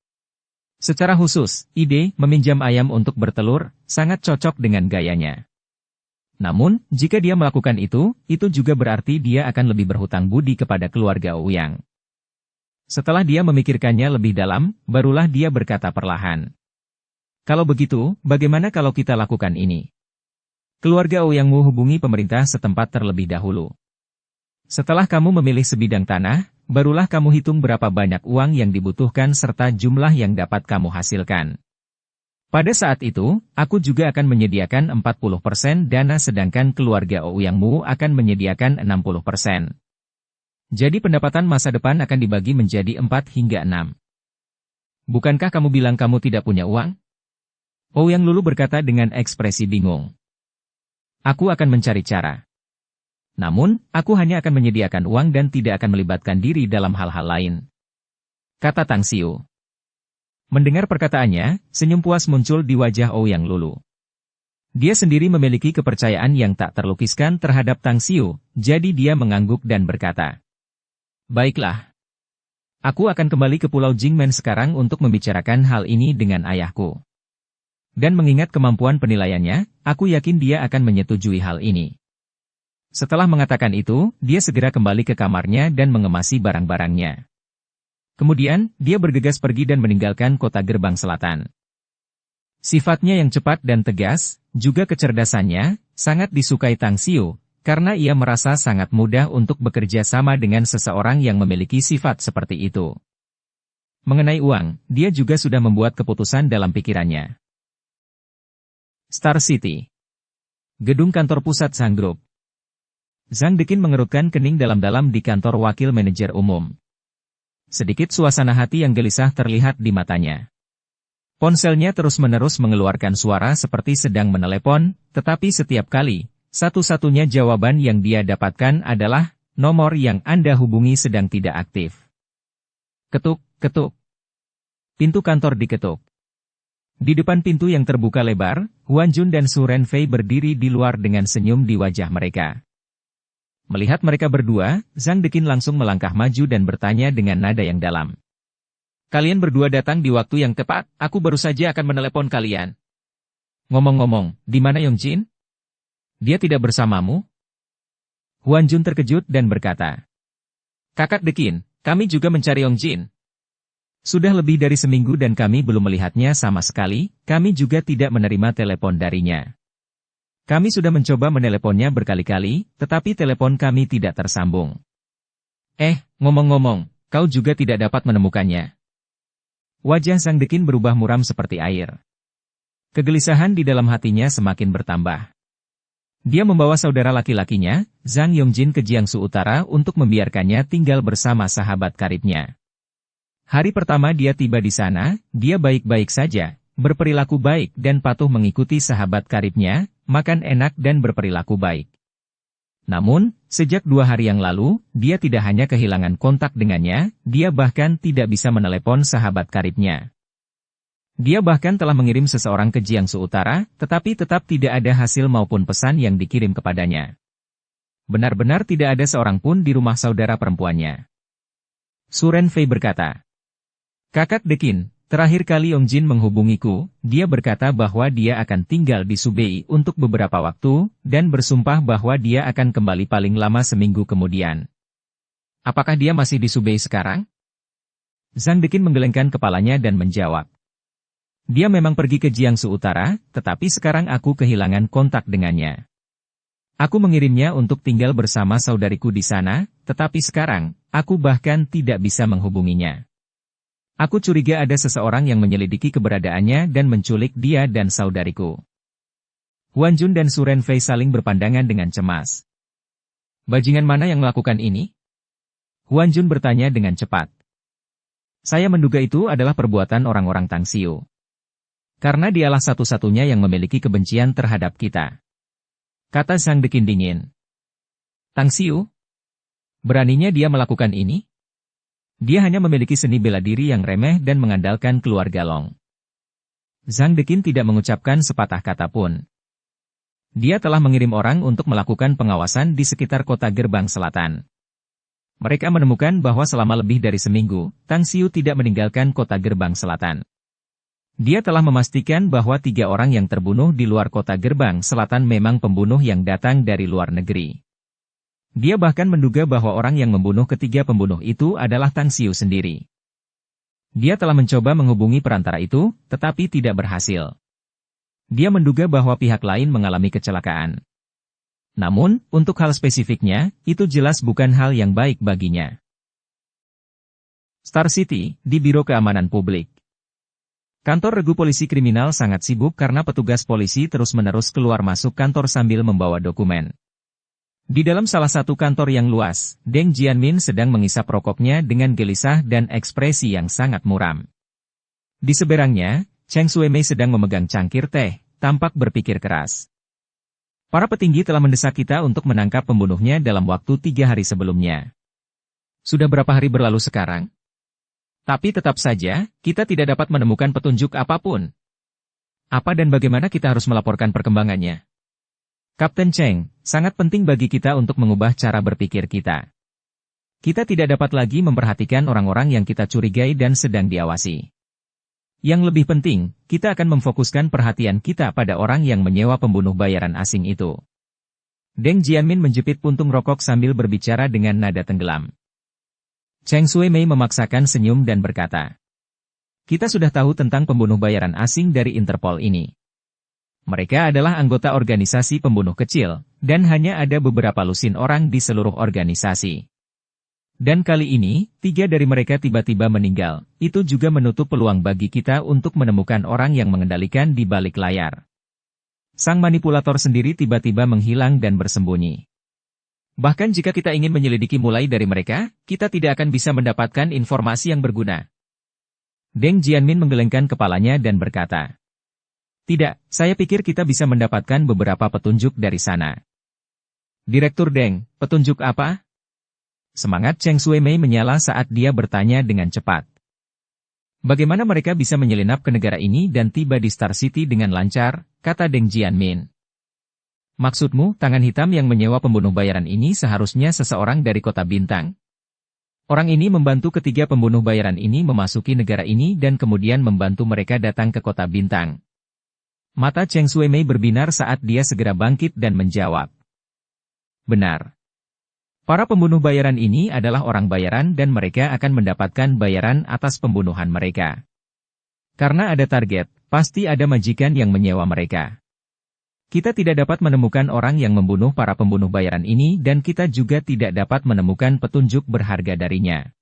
Secara khusus, ide meminjam ayam untuk bertelur sangat cocok dengan gayanya. Namun, jika dia melakukan itu juga berarti dia akan lebih berhutang budi kepada keluarga Ouyang. Setelah dia memikirkannya lebih dalam, barulah dia berkata perlahan. Kalau begitu, bagaimana kalau kita lakukan ini? Keluarga Ouyangmu hubungi pemerintah setempat terlebih dahulu. Setelah kamu memilih sebidang tanah, barulah kamu hitung berapa banyak uang yang dibutuhkan serta jumlah yang dapat kamu hasilkan. Pada saat itu, aku juga akan menyediakan 40% dana sedangkan keluarga Ouyangmu akan menyediakan 60%. Jadi pendapatan masa depan akan dibagi menjadi 4 hingga 6. Bukankah kamu bilang kamu tidak punya uang? Ouyang Lulu berkata dengan ekspresi bingung. Aku akan mencari cara. Namun, aku hanya akan menyediakan uang dan tidak akan melibatkan diri dalam hal-hal lain. Kata Tang Xiu. Mendengar perkataannya, senyum puas muncul di wajah Ouyang Lulu. Dia sendiri memiliki kepercayaan yang tak terlukiskan terhadap Tang Xiu, jadi dia mengangguk dan berkata. Baiklah. Aku akan kembali ke Pulau Jingmen sekarang untuk membicarakan hal ini dengan ayahku. Dan mengingat kemampuan penilaiannya, aku yakin dia akan menyetujui hal ini. Setelah mengatakan itu, dia segera kembali ke kamarnya dan mengemasi barang-barangnya. Kemudian, dia bergegas pergi dan meninggalkan kota Gerbang Selatan. Sifatnya yang cepat dan tegas, juga kecerdasannya, sangat disukai Tang Xiu, karena ia merasa sangat mudah untuk bekerja sama dengan seseorang yang memiliki sifat seperti itu. Mengenai uang, dia juga sudah membuat keputusan dalam pikirannya. Star City. Gedung kantor pusat Zhang Group. Zhang Deqin mengerutkan kening dalam-dalam di kantor wakil manajer umum. Sedikit suasana hati yang gelisah terlihat di matanya. Ponselnya terus-menerus mengeluarkan suara seperti sedang menelepon, tetapi setiap kali, satu-satunya jawaban yang dia dapatkan adalah, nomor yang Anda hubungi sedang tidak aktif. Ketuk, ketuk. Pintu kantor diketuk. Di depan pintu yang terbuka lebar, Huan Jun dan Su Renfei berdiri di luar dengan senyum di wajah mereka. Melihat mereka berdua, Zhang Deqin langsung melangkah maju dan bertanya dengan nada yang dalam. Kalian berdua datang di waktu yang tepat, aku baru saja akan menelepon kalian. Ngomong-ngomong, di mana Yongjin? Dia tidak bersamamu? Huan Jun terkejut dan berkata. Kakak Deqin, kami juga mencari Yongjin. Sudah lebih dari seminggu dan kami belum melihatnya sama sekali, kami juga tidak menerima telepon darinya. Kami sudah mencoba meneleponnya berkali-kali, tetapi telepon kami tidak tersambung. Ngomong-ngomong, kau juga tidak dapat menemukannya. Wajah Zhang Deqin berubah muram seperti air. Kegelisahan di dalam hatinya semakin bertambah. Dia membawa saudara laki-lakinya, Zhang Yongjin ke Jiangsu Utara untuk membiarkannya tinggal bersama sahabat karibnya. Hari pertama dia tiba di sana, dia baik-baik saja, berperilaku baik dan patuh mengikuti sahabat karibnya, makan enak dan berperilaku baik. Namun, sejak 2 hari yang lalu, dia tidak hanya kehilangan kontak dengannya, dia bahkan tidak bisa menelepon sahabat karibnya. Dia bahkan telah mengirim seseorang ke Jiangsu Utara, tetapi tetap tidak ada hasil maupun pesan yang dikirim kepadanya. Benar-benar tidak ada seorang pun di rumah saudara perempuannya. Su Renfei berkata, Kakak Deqin, terakhir kali Yongjin menghubungiku, dia berkata bahwa dia akan tinggal di Subei untuk beberapa waktu, dan bersumpah bahwa dia akan kembali paling lama seminggu kemudian. Apakah dia masih di Subei sekarang? Zhang Deqin menggelengkan kepalanya dan menjawab. Dia memang pergi ke Jiangsu Utara, tetapi sekarang aku kehilangan kontak dengannya. Aku mengirimnya untuk tinggal bersama saudariku di sana, tetapi sekarang, aku bahkan tidak bisa menghubunginya. Aku curiga ada seseorang yang menyelidiki keberadaannya dan menculik dia dan saudariku. Huan Jun dan Su Renfei saling berpandangan dengan cemas. Bajingan mana yang melakukan ini? Huan Jun bertanya dengan cepat. Saya menduga itu adalah perbuatan orang-orang Tang Xiu. Karena dialah satu-satunya yang memiliki kebencian terhadap kita. Kata Zhang Deqin dingin. Tang Xiu? Beraninya dia melakukan ini? Dia hanya memiliki seni bela diri yang remeh dan mengandalkan keluarga Long. Zhang Deqin tidak mengucapkan sepatah kata pun. Dia telah mengirim orang untuk melakukan pengawasan di sekitar kota Gerbang Selatan. Mereka menemukan bahwa selama lebih dari seminggu, Tang Xiu tidak meninggalkan kota Gerbang Selatan. Dia telah memastikan bahwa 3 orang yang terbunuh di luar kota Gerbang Selatan memang pembunuh yang datang dari luar negeri. Dia bahkan menduga bahwa orang yang membunuh ketiga pembunuh itu adalah Tang Xiu sendiri. Dia telah mencoba menghubungi perantara itu, tetapi tidak berhasil. Dia menduga bahwa pihak lain mengalami kecelakaan. Namun, untuk hal spesifiknya, itu jelas bukan hal yang baik baginya. Star City, di Biro Keamanan Publik. Kantor regu polisi kriminal sangat sibuk karena petugas polisi terus-menerus keluar masuk kantor sambil membawa dokumen. Di dalam salah satu kantor yang luas, Deng Jianmin sedang mengisap rokoknya dengan gelisah dan ekspresi yang sangat muram. Di seberangnya, Cheng Shuimei sedang memegang cangkir teh, tampak berpikir keras. Para petinggi telah mendesak kita untuk menangkap pembunuhnya dalam waktu 3 hari sebelumnya. Sudah berapa hari berlalu sekarang? Tapi tetap saja, kita tidak dapat menemukan petunjuk apapun. Apa dan bagaimana kita harus melaporkan perkembangannya? Kapten Cheng, sangat penting bagi kita untuk mengubah cara berpikir kita. Kita tidak dapat lagi memperhatikan orang-orang yang kita curigai dan sedang diawasi. Yang lebih penting, kita akan memfokuskan perhatian kita pada orang yang menyewa pembunuh bayaran asing itu. Deng Jianmin menjepit puntung rokok sambil berbicara dengan nada tenggelam. Cheng Shuimei memaksakan senyum dan berkata, "Kita sudah tahu tentang pembunuh bayaran asing dari Interpol ini. Mereka adalah anggota organisasi pembunuh kecil, dan hanya ada beberapa lusin orang di seluruh organisasi. Dan kali ini, 3 dari mereka tiba-tiba meninggal, itu juga menutup peluang bagi kita untuk menemukan orang yang mengendalikan di balik layar. Sang manipulator sendiri tiba-tiba menghilang dan bersembunyi. Bahkan jika kita ingin menyelidiki mulai dari mereka, kita tidak akan bisa mendapatkan informasi yang berguna." Deng Jianmin menggelengkan kepalanya dan berkata, "Tidak, saya pikir kita bisa mendapatkan beberapa petunjuk dari sana." "Direktur Deng, petunjuk apa?" Semangat Cheng Shuimei menyala saat dia bertanya dengan cepat. "Bagaimana mereka bisa menyelinap ke negara ini dan tiba di Star City dengan lancar?" kata Deng Jianmin. "Maksudmu, tangan hitam yang menyewa pembunuh bayaran ini seharusnya seseorang dari Kota Bintang? Orang ini membantu ketiga pembunuh bayaran ini memasuki negara ini dan kemudian membantu mereka datang ke Kota Bintang." Mata Cheng Shuimei berbinar saat dia segera bangkit dan menjawab. "Benar. Para pembunuh bayaran ini adalah orang bayaran dan mereka akan mendapatkan bayaran atas pembunuhan mereka. Karena ada target, pasti ada majikan yang menyewa mereka. Kita tidak dapat menemukan orang yang membunuh para pembunuh bayaran ini dan kita juga tidak dapat menemukan petunjuk berharga darinya.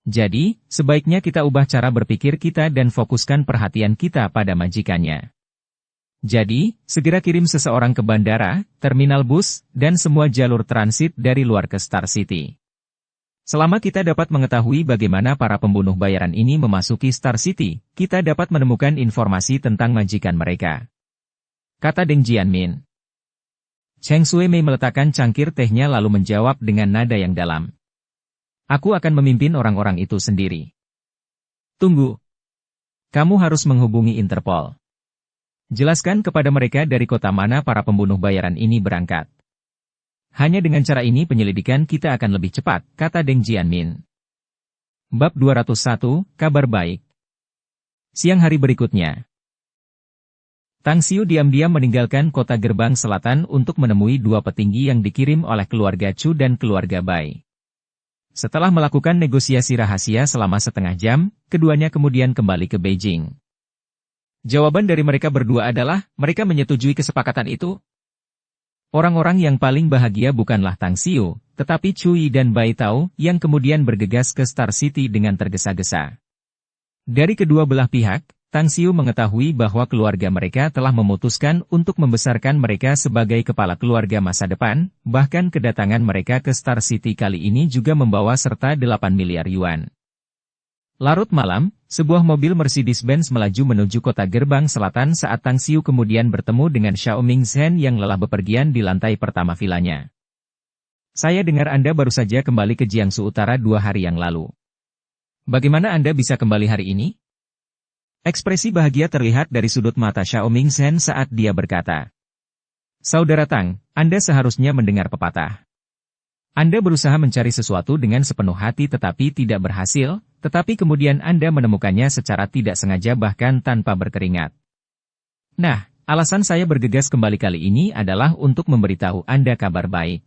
Jadi, sebaiknya kita ubah cara berpikir kita dan fokuskan perhatian kita pada majikannya. Jadi, segera kirim seseorang ke bandara, terminal bus, dan semua jalur transit dari luar ke Star City. Selama kita dapat mengetahui bagaimana para pembunuh bayaran ini memasuki Star City, kita dapat menemukan informasi tentang majikan mereka," kata Deng Jianmin. Cheng Shuimei meletakkan cangkir tehnya lalu menjawab dengan nada yang dalam. "Aku akan memimpin orang-orang itu sendiri." "Tunggu. Kamu harus menghubungi Interpol. Jelaskan kepada mereka dari kota mana para pembunuh bayaran ini berangkat. Hanya dengan cara ini penyelidikan kita akan lebih cepat," kata Deng Jianmin. Bab 201, Kabar Baik. Siang hari berikutnya, Tang Xiu diam-diam meninggalkan kota gerbang selatan untuk menemui 2 petinggi yang dikirim oleh keluarga Chu dan keluarga Bai. Setelah melakukan negosiasi rahasia selama setengah jam, keduanya kemudian kembali ke Beijing. Jawaban dari mereka berdua adalah, mereka menyetujui kesepakatan itu. Orang-orang yang paling bahagia bukanlah Tang Xiu, tetapi Cui dan Bai Tao, yang kemudian bergegas ke Star City dengan tergesa-gesa. Dari kedua belah pihak, Tang Xiu mengetahui bahwa keluarga mereka telah memutuskan untuk membesarkan mereka sebagai kepala keluarga masa depan, bahkan kedatangan mereka ke Star City kali ini juga membawa serta 8 miliar yuan. Larut malam, sebuah mobil Mercedes-Benz melaju menuju kota gerbang selatan saat Tang Xiu kemudian bertemu dengan Xiao Mingzhen yang lelah bepergian di lantai pertama vilanya. "Saya dengar Anda baru saja kembali ke Jiangsu Utara 2 hari yang lalu. Bagaimana Anda bisa kembali hari ini?" Ekspresi bahagia terlihat dari sudut mata Xiao Mingzhen saat dia berkata, "Saudara Tang, Anda seharusnya mendengar pepatah. Anda berusaha mencari sesuatu dengan sepenuh hati tetapi tidak berhasil, tetapi kemudian Anda menemukannya secara tidak sengaja bahkan tanpa berkeringat. Nah, alasan saya bergegas kembali kali ini adalah untuk memberitahu Anda kabar baik.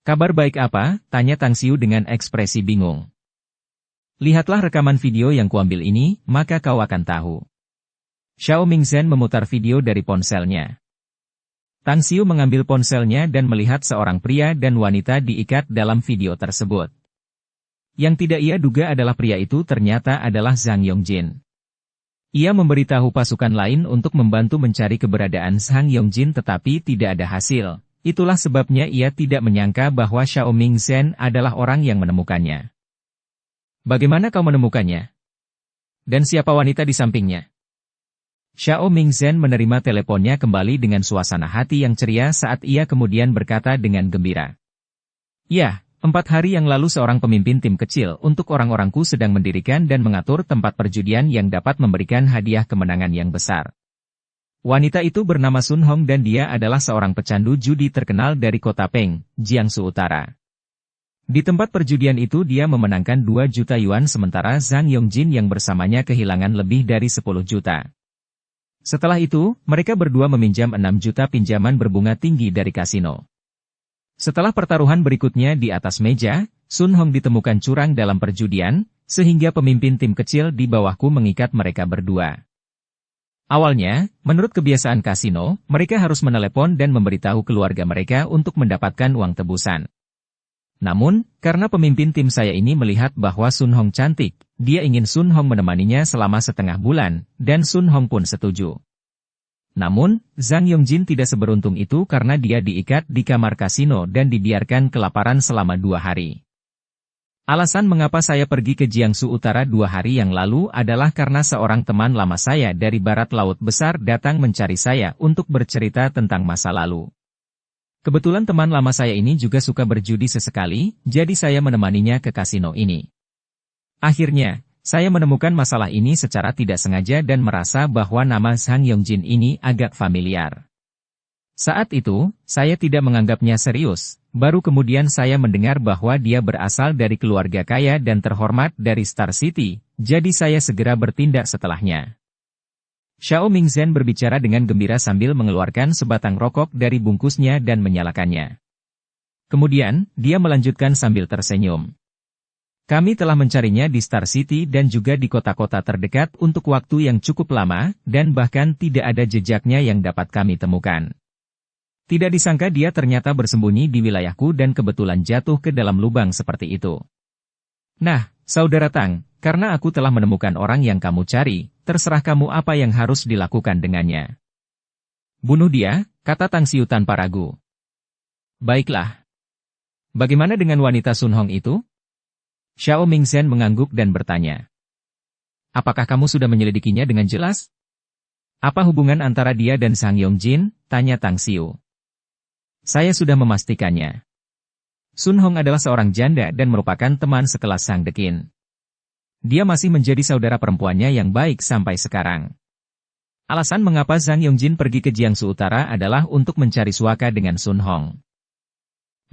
Kabar baik apa? Tanya Tang Xiu dengan ekspresi bingung. Lihatlah rekaman video yang kuambil ini, maka kau akan tahu. Xiao Mingzhen memutar video dari ponselnya. Tang Xiu mengambil ponselnya dan melihat seorang pria dan wanita diikat dalam video tersebut. Yang tidak ia duga adalah pria itu ternyata adalah Zhang Yongjin. Ia memberitahu pasukan lain untuk membantu mencari keberadaan Zhang Yongjin tetapi tidak ada hasil. Itulah sebabnya ia tidak menyangka bahwa Xiao Mingzhen adalah orang yang menemukannya. Bagaimana kau menemukannya? Dan siapa wanita di sampingnya? Xiao Mingzhen menerima teleponnya kembali dengan suasana hati yang ceria saat ia kemudian berkata dengan gembira. Ya, 4 hari yang lalu seorang pemimpin tim kecil untuk orang-orangku sedang mendirikan dan mengatur tempat perjudian yang dapat memberikan hadiah kemenangan yang besar. Wanita itu bernama Sun Hong dan dia adalah seorang pecandu judi terkenal dari kota Peng, Jiangsu Utara. Di tempat perjudian itu dia memenangkan 2 juta yuan sementara Zhang Yongjin yang bersamanya kehilangan lebih dari 10 juta. Setelah itu, mereka berdua meminjam 6 juta pinjaman berbunga tinggi dari kasino. Setelah pertaruhan berikutnya di atas meja, Sun Hong ditemukan curang dalam perjudian, sehingga pemimpin tim kecil di bawahku mengikat mereka berdua. Awalnya, menurut kebiasaan kasino, mereka harus menelepon dan memberitahu keluarga mereka untuk mendapatkan uang tebusan. Namun, karena pemimpin tim saya ini melihat bahwa Sun Hong cantik, dia ingin Sun Hong menemaninya selama setengah bulan, dan Sun Hong pun setuju. Namun, Zhang Yongjin tidak seberuntung itu karena dia diikat di kamar kasino dan dibiarkan kelaparan selama 2 hari. Alasan mengapa saya pergi ke Jiangsu Utara 2 hari yang lalu adalah karena seorang teman lama saya dari Barat Laut Besar datang mencari saya untuk bercerita tentang masa lalu. Kebetulan teman lama saya ini juga suka berjudi sesekali, jadi saya menemaninya ke kasino ini. Akhirnya, saya menemukan masalah ini secara tidak sengaja dan merasa bahwa nama Zhang Yongjin ini agak familiar. Saat itu, saya tidak menganggapnya serius, baru kemudian saya mendengar bahwa dia berasal dari keluarga kaya dan terhormat dari Star City, jadi saya segera bertindak setelahnya. Xiao Mingzhen berbicara dengan gembira sambil mengeluarkan sebatang rokok dari bungkusnya dan menyalakannya. Kemudian, dia melanjutkan sambil tersenyum. Kami telah mencarinya di Star City dan juga di kota-kota terdekat untuk waktu yang cukup lama, dan bahkan tidak ada jejaknya yang dapat kami temukan. Tidak disangka dia ternyata bersembunyi di wilayahku dan kebetulan jatuh ke dalam lubang seperti itu. Nah, Saudara Tang, karena aku telah menemukan orang yang kamu cari, terserah kamu apa yang harus dilakukan dengannya. Bunuh dia, kata Tang Xiu tanpa ragu. Baiklah. Bagaimana dengan wanita Sun Hong itu? Xiao Mingzhen mengangguk dan bertanya. Apakah kamu sudah menyelidikinya dengan jelas? Apa hubungan antara dia dan Zhang Yongjin? Tanya Tang Xiu. Saya sudah memastikannya. Sun Hong adalah seorang janda dan merupakan teman sekelas Sang Dekin. Dia masih menjadi saudara perempuannya yang baik sampai sekarang. Alasan mengapa Zhang Yongjin pergi ke Jiangsu Utara adalah untuk mencari suaka dengan Sun Hong.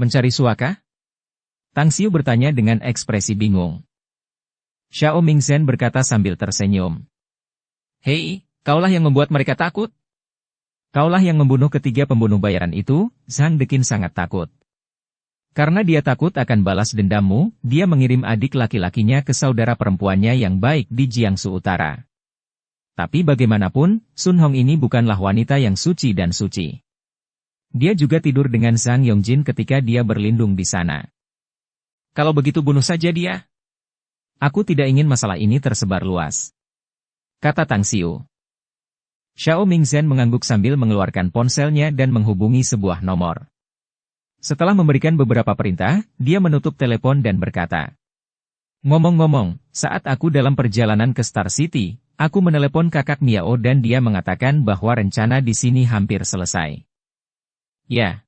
Mencari suaka? Tang Xiu bertanya dengan ekspresi bingung. Xiao Mingzhen berkata sambil tersenyum. Hei, kaulah yang membuat mereka takut. Kaulah yang membunuh ketiga pembunuh bayaran itu, Zhang Dekin sangat takut. Karena dia takut akan balas dendammu, dia mengirim adik laki-lakinya ke saudara perempuannya yang baik di Jiangsu Utara. Tapi bagaimanapun, Sun Hong ini bukanlah wanita yang suci dan suci. Dia juga tidur dengan Zhang Yongjin ketika dia berlindung di sana. Kalau begitu bunuh saja dia. Aku tidak ingin masalah ini tersebar luas. Kata Tang Xiu. Xiao Mingzhen mengangguk sambil mengeluarkan ponselnya dan menghubungi sebuah nomor. Setelah memberikan beberapa perintah, dia menutup telepon dan berkata, ngomong-ngomong, saat aku dalam perjalanan ke Star City, aku menelepon kakak Miao dan dia mengatakan bahwa rencana di sini hampir selesai. Ya.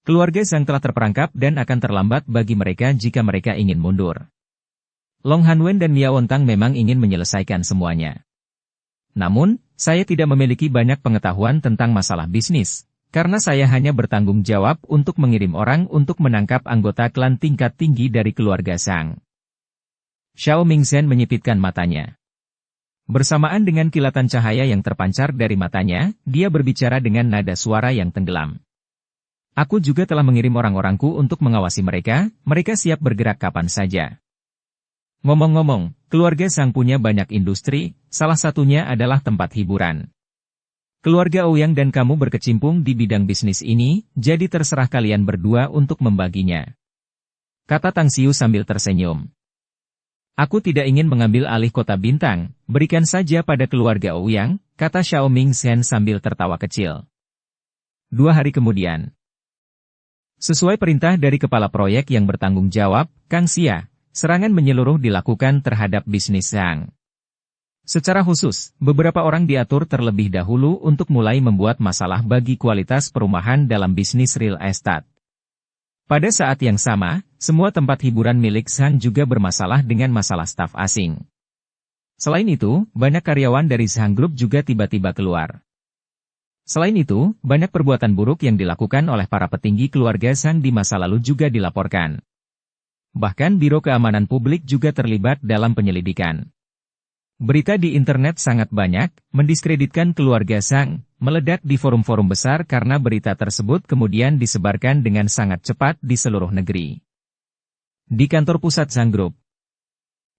Keluarga Zhang telah terperangkap dan akan terlambat bagi mereka jika mereka ingin mundur. Long Hanwen dan Miao Ontang memang ingin menyelesaikan semuanya. Namun, saya tidak memiliki banyak pengetahuan tentang masalah bisnis. Karena saya hanya bertanggung jawab untuk mengirim orang untuk menangkap anggota klan tingkat tinggi dari keluarga Zhang. Xiao Mingzhen menyipitkan matanya. Bersamaan dengan kilatan cahaya yang terpancar dari matanya, dia berbicara dengan nada suara yang tenggelam. Aku juga telah mengirim orang-orangku untuk mengawasi mereka, mereka siap bergerak kapan saja. Ngomong-ngomong, keluarga Zhang punya banyak industri, salah satunya adalah tempat hiburan. Keluarga Ouyang dan kamu berkecimpung di bidang bisnis ini, jadi terserah kalian berdua untuk membaginya. Kata Tang Xiu sambil tersenyum. Aku tidak ingin mengambil alih kota bintang, berikan saja pada keluarga Ouyang, kata Xiao Mingzhen sambil tertawa kecil. 2 hari kemudian. Sesuai perintah dari kepala proyek yang bertanggung jawab, Kang Xia, serangan menyeluruh dilakukan terhadap bisnis Zhang. Secara khusus, beberapa orang diatur terlebih dahulu untuk mulai membuat masalah bagi kualitas perumahan dalam bisnis real estate. Pada saat yang sama, semua tempat hiburan milik Zhang juga bermasalah dengan masalah staf asing. Selain itu, banyak karyawan dari Zhang Group juga tiba-tiba keluar. Selain itu, banyak perbuatan buruk yang dilakukan oleh para petinggi keluarga Zhang di masa lalu juga dilaporkan. Bahkan Biro Keamanan Publik juga terlibat dalam penyelidikan. Berita di internet sangat banyak, mendiskreditkan keluarga Zhang, meledak di forum-forum besar karena berita tersebut kemudian disebarkan dengan sangat cepat di seluruh negeri. Di kantor pusat Zhang Group.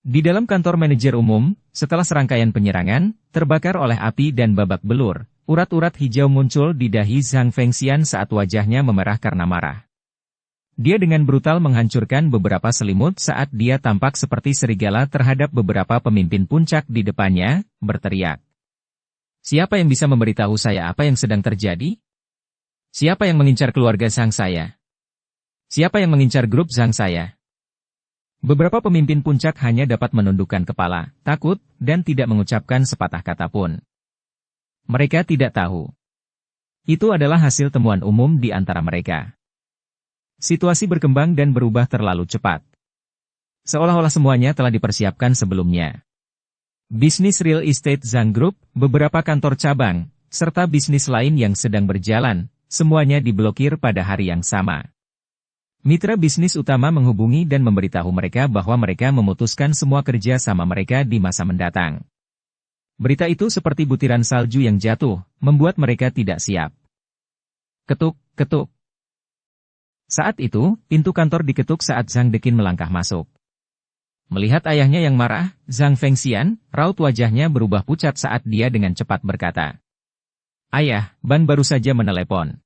Di dalam kantor manajer umum, setelah serangkaian penyerangan, terbakar oleh api dan babak belur, urat-urat hijau muncul di dahi Zhang Fengxian saat wajahnya memerah karena marah. Dia dengan brutal menghancurkan beberapa selimut saat dia tampak seperti serigala terhadap beberapa pemimpin puncak di depannya, berteriak. Siapa yang bisa memberitahu saya apa yang sedang terjadi? Siapa yang mengincar keluarga Zhang saya? Siapa yang mengincar grup Zhang saya? Beberapa pemimpin puncak hanya dapat menundukkan kepala, takut, dan tidak mengucapkan sepatah kata pun. Mereka tidak tahu. Itu adalah hasil temuan umum di antara mereka. Situasi berkembang dan berubah terlalu cepat. Seolah-olah semuanya telah dipersiapkan sebelumnya. Bisnis real estate Zhang Group, beberapa kantor cabang, serta bisnis lain yang sedang berjalan, semuanya diblokir pada hari yang sama. Mitra bisnis utama menghubungi dan memberitahu mereka bahwa mereka memutuskan semua kerja sama mereka di masa mendatang. Berita itu seperti butiran salju yang jatuh, membuat mereka tidak siap. Ketuk, ketuk. Saat itu, pintu kantor diketuk saat Zhang Deqin melangkah masuk. Melihat ayahnya yang marah, Zhang Fengxian, raut wajahnya berubah pucat saat dia dengan cepat berkata. Ayah, Ban baru saja menelepon.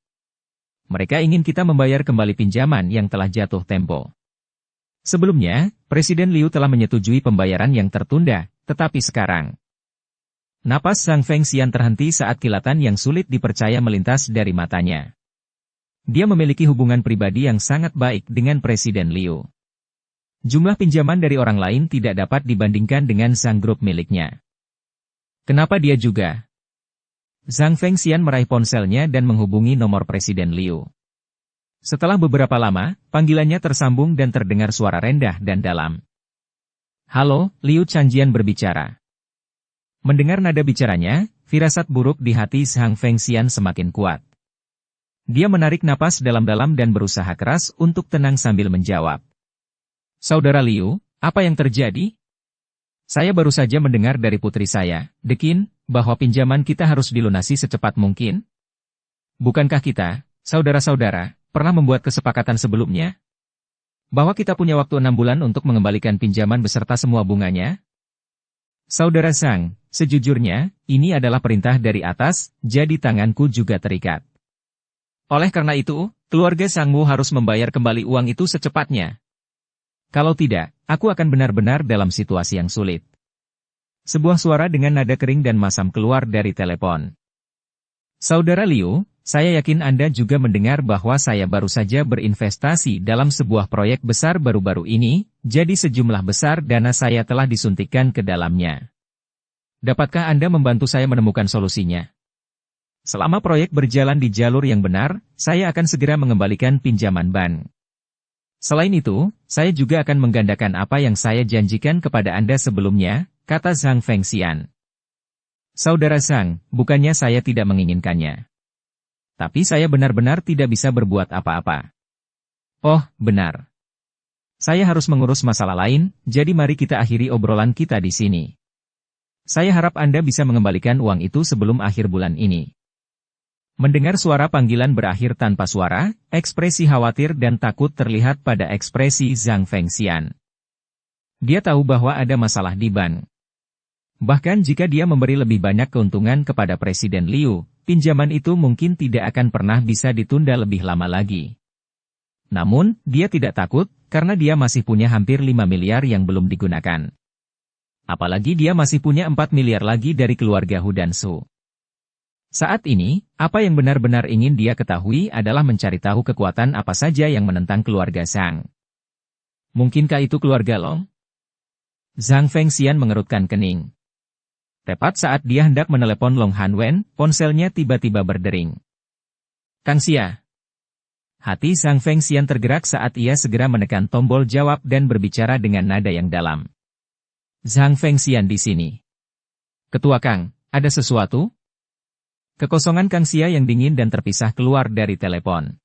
Mereka ingin kita membayar kembali pinjaman yang telah jatuh tempo. Sebelumnya, Presiden Liu telah menyetujui pembayaran yang tertunda, tetapi sekarang. Napas Zhang Fengxian terhenti saat kilatan yang sulit dipercaya melintas dari matanya. Dia memiliki hubungan pribadi yang sangat baik dengan Presiden Liu. Jumlah pinjaman dari orang lain tidak dapat dibandingkan dengan Zhang Group miliknya. Kenapa dia juga? Zhang Fengxian meraih ponselnya dan menghubungi nomor Presiden Liu. Setelah beberapa lama, panggilannya tersambung dan terdengar suara rendah dan dalam. Halo, Liu Changjian berbicara. Mendengar nada bicaranya, firasat buruk di hati Zhang Fengxian semakin kuat. Dia menarik napas dalam-dalam dan berusaha keras untuk tenang sambil menjawab. Saudara Liu, apa yang terjadi? Saya baru saja mendengar dari putri saya, Deqin, bahwa pinjaman kita harus dilunasi secepat mungkin. Bukankah kita, saudara-saudara, pernah membuat kesepakatan sebelumnya? Bahwa kita punya waktu 6 bulan untuk mengembalikan pinjaman beserta semua bunganya? Saudara Zhang, sejujurnya, ini adalah perintah dari atas, jadi tanganku juga terikat. Oleh karena itu, keluarga Zhangmu harus membayar kembali uang itu secepatnya. Kalau tidak, aku akan benar-benar dalam situasi yang sulit. Sebuah suara dengan nada kering dan masam keluar dari telepon. Saudara Liu, saya yakin Anda juga mendengar bahwa saya baru saja berinvestasi dalam sebuah proyek besar baru-baru ini, jadi sejumlah besar dana saya telah disuntikkan ke dalamnya. Dapatkah Anda membantu saya menemukan solusinya? Selama proyek berjalan di jalur yang benar, saya akan segera mengembalikan pinjaman ban. Selain itu, saya juga akan menggandakan apa yang saya janjikan kepada Anda sebelumnya, kata Zhang Fengxian. Saudara Zhang, bukannya saya tidak menginginkannya. Tapi saya benar-benar tidak bisa berbuat apa-apa. Oh, benar. Saya harus mengurus masalah lain, jadi mari kita akhiri obrolan kita di sini. Saya harap Anda bisa mengembalikan uang itu sebelum akhir bulan ini. Mendengar suara panggilan berakhir tanpa suara, ekspresi khawatir dan takut terlihat pada ekspresi Zhang Fengxian. Dia tahu bahwa ada masalah di bank. Bahkan jika dia memberi lebih banyak keuntungan kepada Presiden Liu, pinjaman itu mungkin tidak akan pernah bisa ditunda lebih lama lagi. Namun, dia tidak takut, karena dia masih punya hampir 5 miliar yang belum digunakan. Apalagi dia masih punya 4 miliar lagi dari keluarga Hu dan Su. Saat ini, apa yang benar-benar ingin dia ketahui adalah mencari tahu kekuatan apa saja yang menentang keluarga Zhang. Mungkinkah itu keluarga Long? Zhang Fengxian mengerutkan kening. Tepat saat dia hendak menelepon Long Hanwen, ponselnya tiba-tiba berdering. Kang Xia. Hati Zhang Fengxian tergerak saat ia segera menekan tombol jawab dan berbicara dengan nada yang dalam. Zhang Fengxian di sini. Ketua Kang, ada sesuatu? Kekosongan Kang Xia yang dingin dan terpisah keluar dari telepon.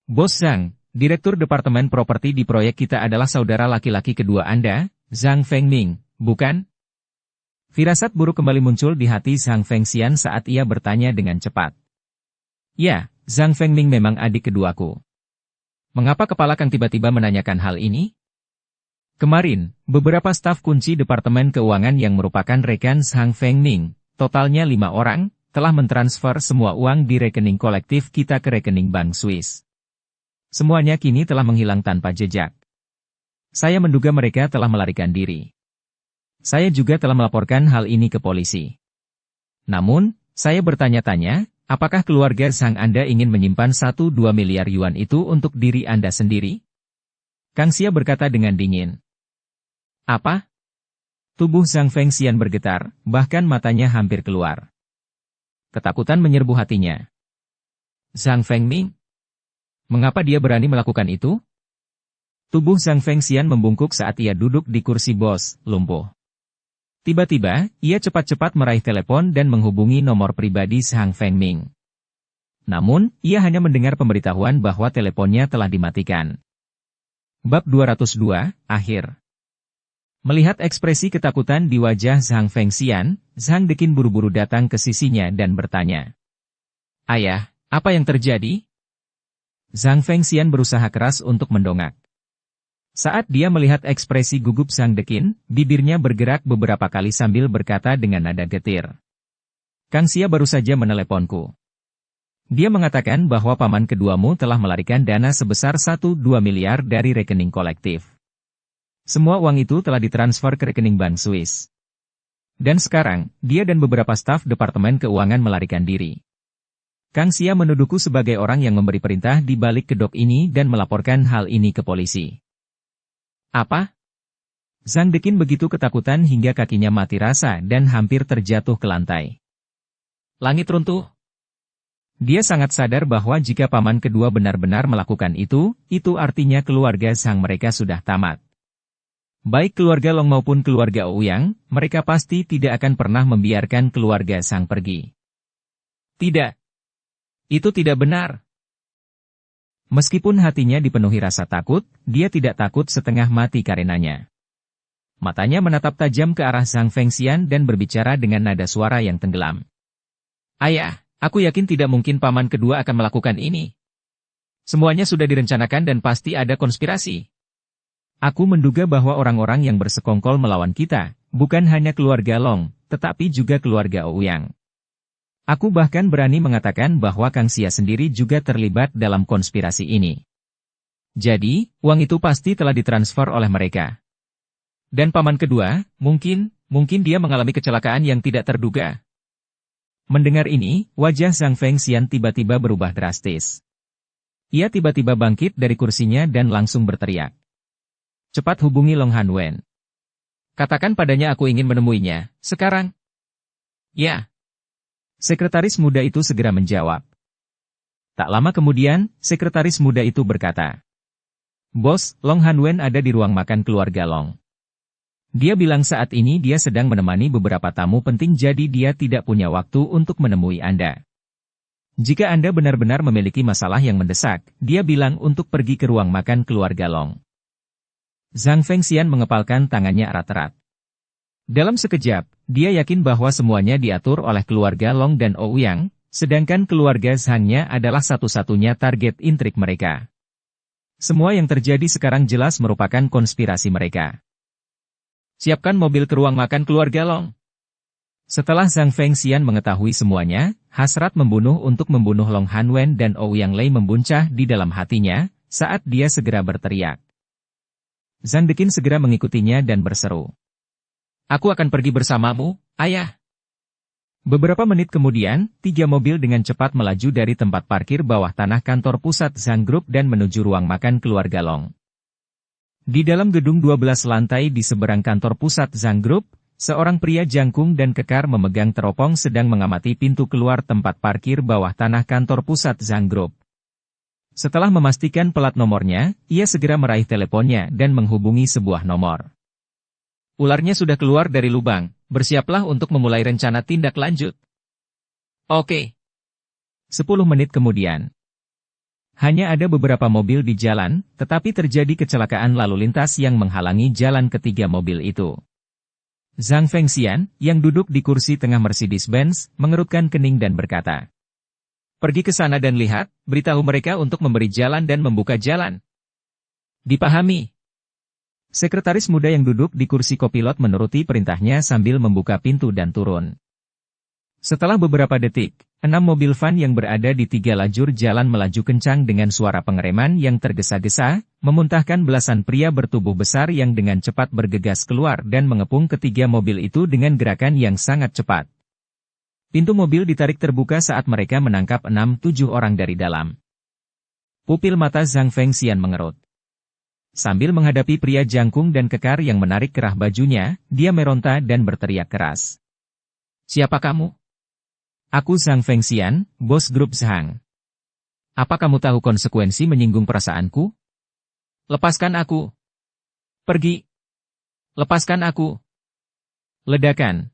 Bos Zhang, Direktur Departemen Properti di proyek kita adalah saudara laki-laki kedua Anda, Zhang Fengming, bukan? Firasat buruk kembali muncul di hati Zhang Fengxian saat ia bertanya dengan cepat. Ya, Zhang Fengming memang adik keduaku. Mengapa kepala Kang tiba-tiba menanyakan hal ini? Kemarin, beberapa staf kunci Departemen Keuangan yang merupakan rekan Zhang Fengming, totalnya 5 orang, telah mentransfer semua uang di rekening kolektif kita ke rekening Bank Swiss. Semuanya kini telah menghilang tanpa jejak. Saya menduga mereka telah melarikan diri. Saya juga telah melaporkan hal ini ke polisi. Namun, saya bertanya-tanya, apakah keluarga Zhang Anda ingin menyimpan 1-2 miliar yuan itu untuk diri Anda sendiri? Kang Xia berkata dengan dingin. Apa? Tubuh Zhang Fengxian bergetar, bahkan matanya hampir keluar. Ketakutan menyerbu hatinya. Zhang Fengming? Mengapa dia berani melakukan itu? Tubuh Zhang Fengxian membungkuk saat ia duduk di kursi bos, lumpuh. Tiba-tiba, ia cepat-cepat meraih telepon dan menghubungi nomor pribadi Zhang Fengming. Namun, ia hanya mendengar pemberitahuan bahwa teleponnya telah dimatikan. Bab 202, akhir. Melihat ekspresi ketakutan di wajah Zhang Fengxian, Zhang Deqin buru-buru datang ke sisinya dan bertanya. Ayah, apa yang terjadi? Zhang Fengxian berusaha keras untuk mendongak. Saat dia melihat ekspresi gugup Zhang Deqin, bibirnya bergerak beberapa kali sambil berkata dengan nada getir. Kang Xia baru saja meneleponku. Dia mengatakan bahwa paman keduamu telah melarikan dana sebesar 1-2 miliar dari rekening kolektif. Semua uang itu telah ditransfer ke rekening Bank Swiss. Dan sekarang, dia dan beberapa staf Departemen Keuangan melarikan diri. Kang Xia menuduhku sebagai orang yang memberi perintah di balik kedok ini dan melaporkan hal ini ke polisi. Apa? Zhang Deqin begitu ketakutan hingga kakinya mati rasa dan hampir terjatuh ke lantai. Langit runtuh. Dia sangat sadar bahwa jika paman kedua benar-benar melakukan itu artinya keluarga Zhang mereka sudah tamat. Baik keluarga Long maupun keluarga Ouyang, mereka pasti tidak akan pernah membiarkan keluarga Zhang pergi. Tidak. Itu tidak benar. Meskipun hatinya dipenuhi rasa takut, dia tidak takut setengah mati karenanya. Matanya menatap tajam ke arah Zhang Fengxian dan berbicara dengan nada suara yang tenggelam. Ayah, aku yakin tidak mungkin paman kedua akan melakukan ini. Semuanya sudah direncanakan dan pasti ada konspirasi. Aku menduga bahwa orang-orang yang bersekongkol melawan kita, bukan hanya keluarga Long, tetapi juga keluarga Ouyang. Aku bahkan berani mengatakan bahwa Kang Xia sendiri juga terlibat dalam konspirasi ini. Jadi, uang itu pasti telah ditransfer oleh mereka. Dan paman kedua, mungkin dia mengalami kecelakaan yang tidak terduga. Mendengar ini, wajah Zhang Fengxian tiba-tiba berubah drastis. Ia tiba-tiba bangkit dari kursinya dan langsung berteriak. Cepat hubungi Long Hanwen. Katakan padanya aku ingin menemuinya, sekarang. Ya. Sekretaris muda itu segera menjawab. Tak lama kemudian, sekretaris muda itu berkata. Bos, Long Hanwen ada di ruang makan keluarga Long. Dia bilang saat ini dia sedang menemani beberapa tamu penting jadi dia tidak punya waktu untuk menemui Anda. Jika Anda benar-benar memiliki masalah yang mendesak, dia bilang untuk pergi ke ruang makan keluarga Long. Zhang Fengxian mengepalkan tangannya erat-erat. Dalam sekejap, dia yakin bahwa semuanya diatur oleh keluarga Long dan Ouyang, Sedangkan keluarga Zhang-nya adalah satu-satunya target intrik mereka. Semua yang terjadi sekarang jelas merupakan konspirasi mereka. Siapkan mobil ke ruang makan keluarga Long. Setelah Zhang Fengxian mengetahui semuanya, hasrat membunuh untuk membunuh Long Hanwen dan Ouyang Lei membuncah di dalam hatinya, saat dia segera berteriak. Zhang Deqin segera mengikutinya dan berseru. Aku akan pergi bersamamu, ayah. Beberapa menit kemudian, 3 mobil dengan cepat melaju dari tempat parkir bawah tanah kantor pusat Zhang Group dan menuju ruang makan keluarga Long. Di dalam gedung 12 lantai di seberang kantor pusat Zhang Group, seorang pria jangkung dan kekar memegang teropong sedang mengamati pintu keluar tempat parkir bawah tanah kantor pusat Zhang Group. Setelah memastikan plat nomornya, ia segera meraih teleponnya dan menghubungi sebuah nomor. Ularnya sudah keluar dari lubang, bersiaplah untuk memulai rencana tindak lanjut. Oke. 10 menit kemudian. Hanya ada beberapa mobil di jalan, tetapi terjadi kecelakaan lalu lintas yang menghalangi jalan ketiga mobil itu. Zhang Fengxian, yang duduk di kursi tengah Mercedes-Benz, mengerutkan kening dan berkata, "Pergi ke sana dan lihat, beritahu mereka untuk memberi jalan dan membuka jalan." Dipahami. Sekretaris muda yang duduk di kursi kopilot menuruti perintahnya sambil membuka pintu dan turun. Setelah beberapa detik, 6 mobil van yang berada di 3 lajur jalan melaju kencang dengan suara pengereman yang tergesa-gesa, memuntahkan belasan pria bertubuh besar yang dengan cepat bergegas keluar dan mengepung ketiga mobil itu dengan gerakan yang sangat cepat. Pintu mobil ditarik terbuka saat mereka menangkap 6-7 orang dari dalam. Pupil mata Zhang Fengxian mengerut. Sambil menghadapi pria jangkung dan kekar yang menarik kerah bajunya, dia meronta dan berteriak keras. "Siapa kamu?" "Aku Zhang Fengxian, bos grup Zhang. Apa kamu tahu konsekuensi menyinggung perasaanku? Lepaskan aku. Pergi. Lepaskan aku." Ledakan.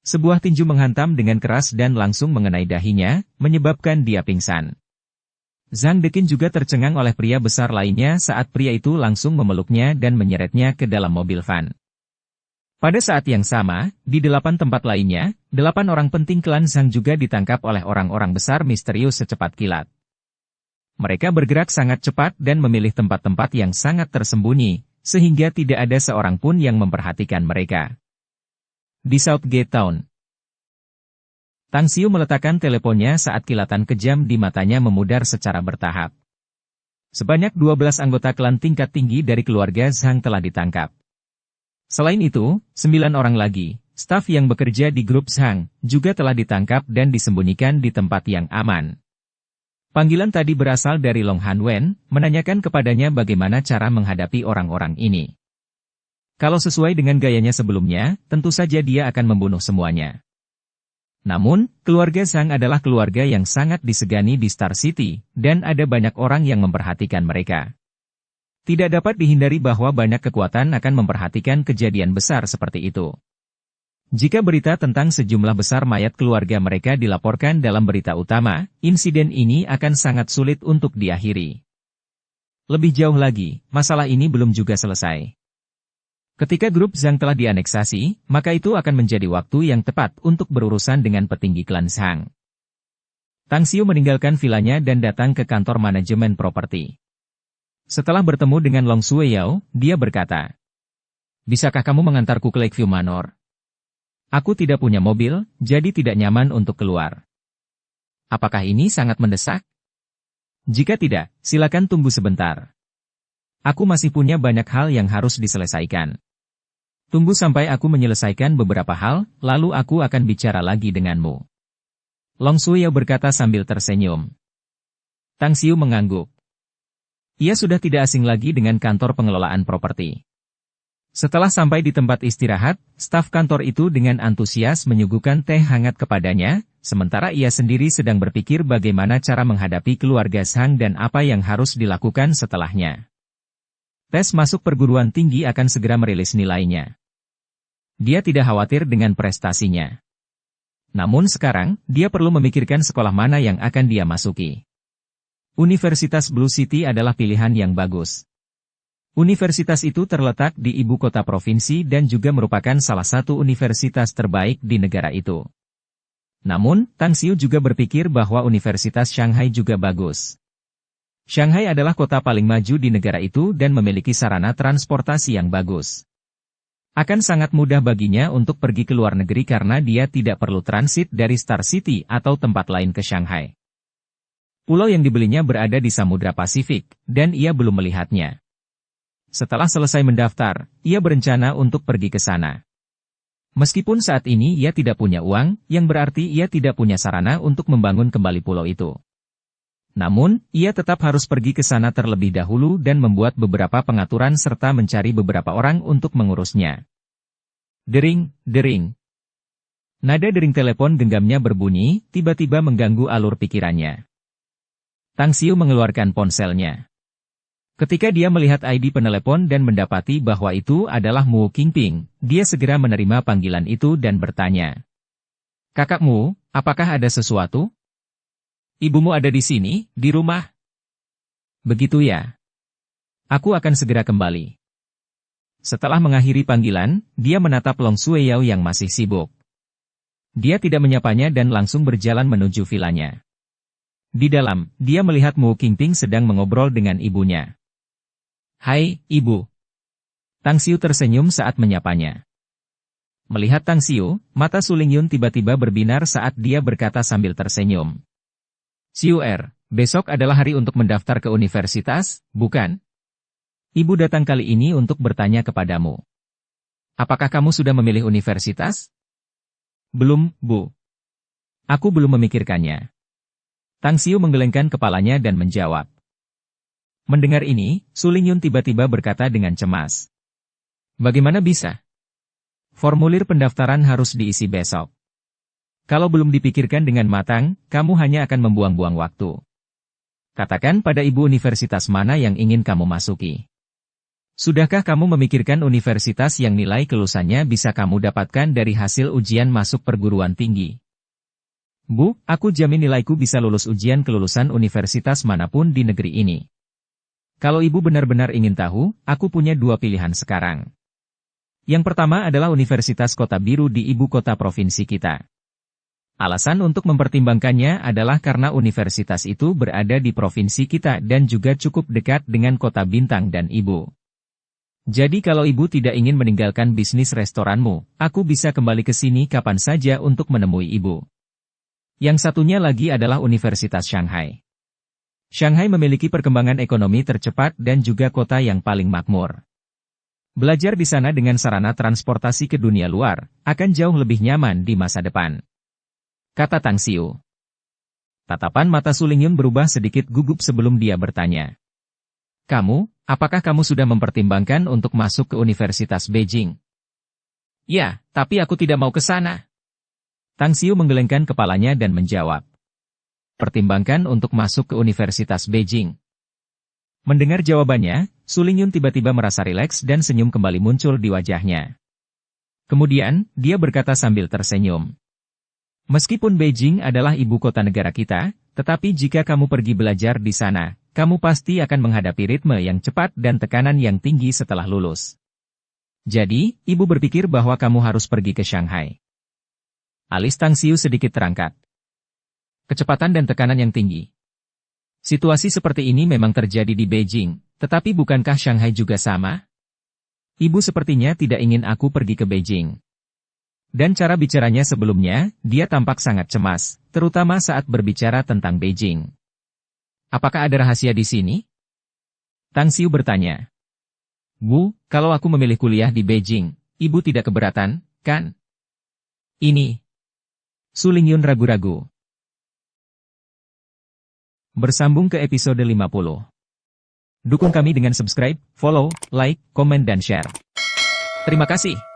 Sebuah tinju menghantam dengan keras dan langsung mengenai dahinya, menyebabkan dia pingsan. Zhang Deqin juga tercengang oleh pria besar lainnya saat pria itu langsung memeluknya dan menyeretnya ke dalam mobil van. Pada saat yang sama, di 8 tempat lainnya, 8 orang penting klan Zhang juga ditangkap oleh orang-orang besar misterius secepat kilat. Mereka bergerak sangat cepat dan memilih tempat-tempat yang sangat tersembunyi, sehingga tidak ada seorang pun yang memperhatikan mereka. Di Southgate Town, Tang Xiu meletakkan teleponnya saat kilatan kejam di matanya memudar secara bertahap. Sebanyak 12 anggota klan tingkat tinggi dari keluarga Zhang telah ditangkap. Selain itu, 9 orang lagi, staf yang bekerja di grup Zhang, juga telah ditangkap dan disembunyikan di tempat yang aman. Panggilan tadi berasal dari Long Hanwen, menanyakan kepadanya bagaimana cara menghadapi orang-orang ini. Kalau sesuai dengan gayanya sebelumnya, tentu saja dia akan membunuh semuanya. Namun, keluarga Zhang adalah keluarga yang sangat disegani di Star City, dan ada banyak orang yang memperhatikan mereka. Tidak dapat dihindari bahwa banyak kekuatan akan memperhatikan kejadian besar seperti itu. Jika berita tentang sejumlah besar mayat keluarga mereka dilaporkan dalam berita utama, insiden ini akan sangat sulit untuk diakhiri. Lebih jauh lagi, masalah ini belum juga selesai. Ketika grup Zhang telah dianeksasi, maka itu akan menjadi waktu yang tepat untuk berurusan dengan petinggi klan Zhang. Tang Xiu meninggalkan vilanya dan datang ke kantor manajemen properti. Setelah bertemu dengan Long Sueyao, dia berkata, "Bisakah kamu mengantarku ke Lakeview Manor? Aku tidak punya mobil, jadi tidak nyaman untuk keluar. Apakah ini sangat mendesak? Jika tidak, silakan tunggu sebentar. Aku masih punya banyak hal yang harus diselesaikan. Tunggu sampai aku menyelesaikan beberapa hal, lalu aku akan bicara lagi denganmu." Long Sueyao berkata sambil tersenyum. Tang Xiu mengangguk. Ia sudah tidak asing lagi dengan kantor pengelolaan properti. Setelah sampai di tempat istirahat, staf kantor itu dengan antusias menyuguhkan teh hangat kepadanya, sementara ia sendiri sedang berpikir bagaimana cara menghadapi keluarga Zhang dan apa yang harus dilakukan setelahnya. Tes masuk perguruan tinggi akan segera merilis nilainya. Dia tidak khawatir dengan prestasinya. Namun sekarang, dia perlu memikirkan sekolah mana yang akan dia masuki. Universitas Blue City adalah pilihan yang bagus. Universitas itu terletak di ibu kota provinsi dan juga merupakan salah satu universitas terbaik di negara itu. Namun, Tang Xiu juga berpikir bahwa Universitas Shanghai juga bagus. Shanghai adalah kota paling maju di negara itu dan memiliki sarana transportasi yang bagus. Akan sangat mudah baginya untuk pergi ke luar negeri karena dia tidak perlu transit dari Star City atau tempat lain ke Shanghai. Pulau yang dibelinya berada di Samudra Pasifik, dan ia belum melihatnya. Setelah selesai mendaftar, ia berencana untuk pergi ke sana. Meskipun saat ini ia tidak punya uang, yang berarti ia tidak punya sarana untuk membangun kembali pulau itu. Namun, ia tetap harus pergi ke sana terlebih dahulu dan membuat beberapa pengaturan serta mencari beberapa orang untuk mengurusnya. Dering, dering. Nada dering telepon genggamnya berbunyi, tiba-tiba mengganggu alur pikirannya. Tang Xiu mengeluarkan ponselnya. Ketika dia melihat ID penelepon dan mendapati bahwa itu adalah Mu Qingping, dia segera menerima panggilan itu dan bertanya. "Kakakmu, apakah ada sesuatu? Ibumu ada di sini, di rumah?" "Begitu ya. Aku akan segera kembali." Setelah mengakhiri panggilan, dia menatap Long Sueyao yang masih sibuk. Dia tidak menyapanya dan langsung berjalan menuju vilanya. Di dalam, dia melihat Mu Qingping sedang mengobrol dengan ibunya. "Hai, Ibu." Tang Xiu tersenyum saat menyapanya. Melihat Tang Xiu, mata Su Lingyun tiba-tiba berbinar saat dia berkata sambil tersenyum. "Xiu besok adalah hari untuk mendaftar ke universitas, bukan? Ibu datang kali ini untuk bertanya kepadamu. Apakah kamu sudah memilih universitas?" "Belum, Bu. Aku belum memikirkannya." Tang Xiu menggelengkan kepalanya dan menjawab. Mendengar ini, Su Lingyun tiba-tiba berkata dengan cemas. "Bagaimana bisa? Formulir pendaftaran harus diisi besok. Kalau belum dipikirkan dengan matang, kamu hanya akan membuang-buang waktu. Katakan pada ibu universitas mana yang ingin kamu masuki. Sudahkah kamu memikirkan universitas yang nilai kelulusannya bisa kamu dapatkan dari hasil ujian masuk perguruan tinggi?" "Bu, aku jamin nilaiku bisa lulus ujian kelulusan universitas manapun di negeri ini. Kalau ibu benar-benar ingin tahu, aku punya dua pilihan sekarang. Yang pertama adalah Universitas Kota Biru di ibu kota provinsi kita. Alasan untuk mempertimbangkannya adalah karena universitas itu berada di provinsi kita dan juga cukup dekat dengan kota Bintang dan ibu. Jadi kalau ibu tidak ingin meninggalkan bisnis restoranmu, aku bisa kembali ke sini kapan saja untuk menemui ibu. Yang satunya lagi adalah Universitas Shanghai. Shanghai memiliki perkembangan ekonomi tercepat dan juga kota yang paling makmur. Belajar di sana dengan sarana transportasi ke dunia luar, akan jauh lebih nyaman di masa depan," kata Tang Xiu. Tatapan mata Su Lingyun berubah sedikit gugup sebelum dia bertanya. Apakah kamu sudah mempertimbangkan untuk masuk ke Universitas Beijing?" "Ya, tapi aku tidak mau ke sana." Tang Xiu menggelengkan kepalanya dan menjawab. "Pertimbangkan untuk masuk ke Universitas Beijing." Mendengar jawabannya, Su Lingyun tiba-tiba merasa rileks dan senyum kembali muncul di wajahnya. Kemudian, dia berkata sambil tersenyum. "Meskipun Beijing adalah ibu kota negara kita, tetapi jika kamu pergi belajar di sana, kamu pasti akan menghadapi ritme yang cepat dan tekanan yang tinggi setelah lulus. Jadi, ibu berpikir bahwa kamu harus pergi ke Shanghai." Alis Tang Xiu sedikit terangkat. Kecepatan dan tekanan yang tinggi. Situasi seperti ini memang terjadi di Beijing, tetapi bukankah Shanghai juga sama? Ibu sepertinya tidak ingin aku pergi ke Beijing. Dan cara bicaranya sebelumnya, dia tampak sangat cemas, terutama saat berbicara tentang Beijing. "Apakah ada rahasia di sini?" Tang Xiu bertanya. "Bu, kalau aku memilih kuliah di Beijing, ibu tidak keberatan, kan?" "Ini." Su Lingyun ragu-ragu. Bersambung ke episode 50. Dukung kami dengan subscribe, follow, like, komen dan share. Terima kasih.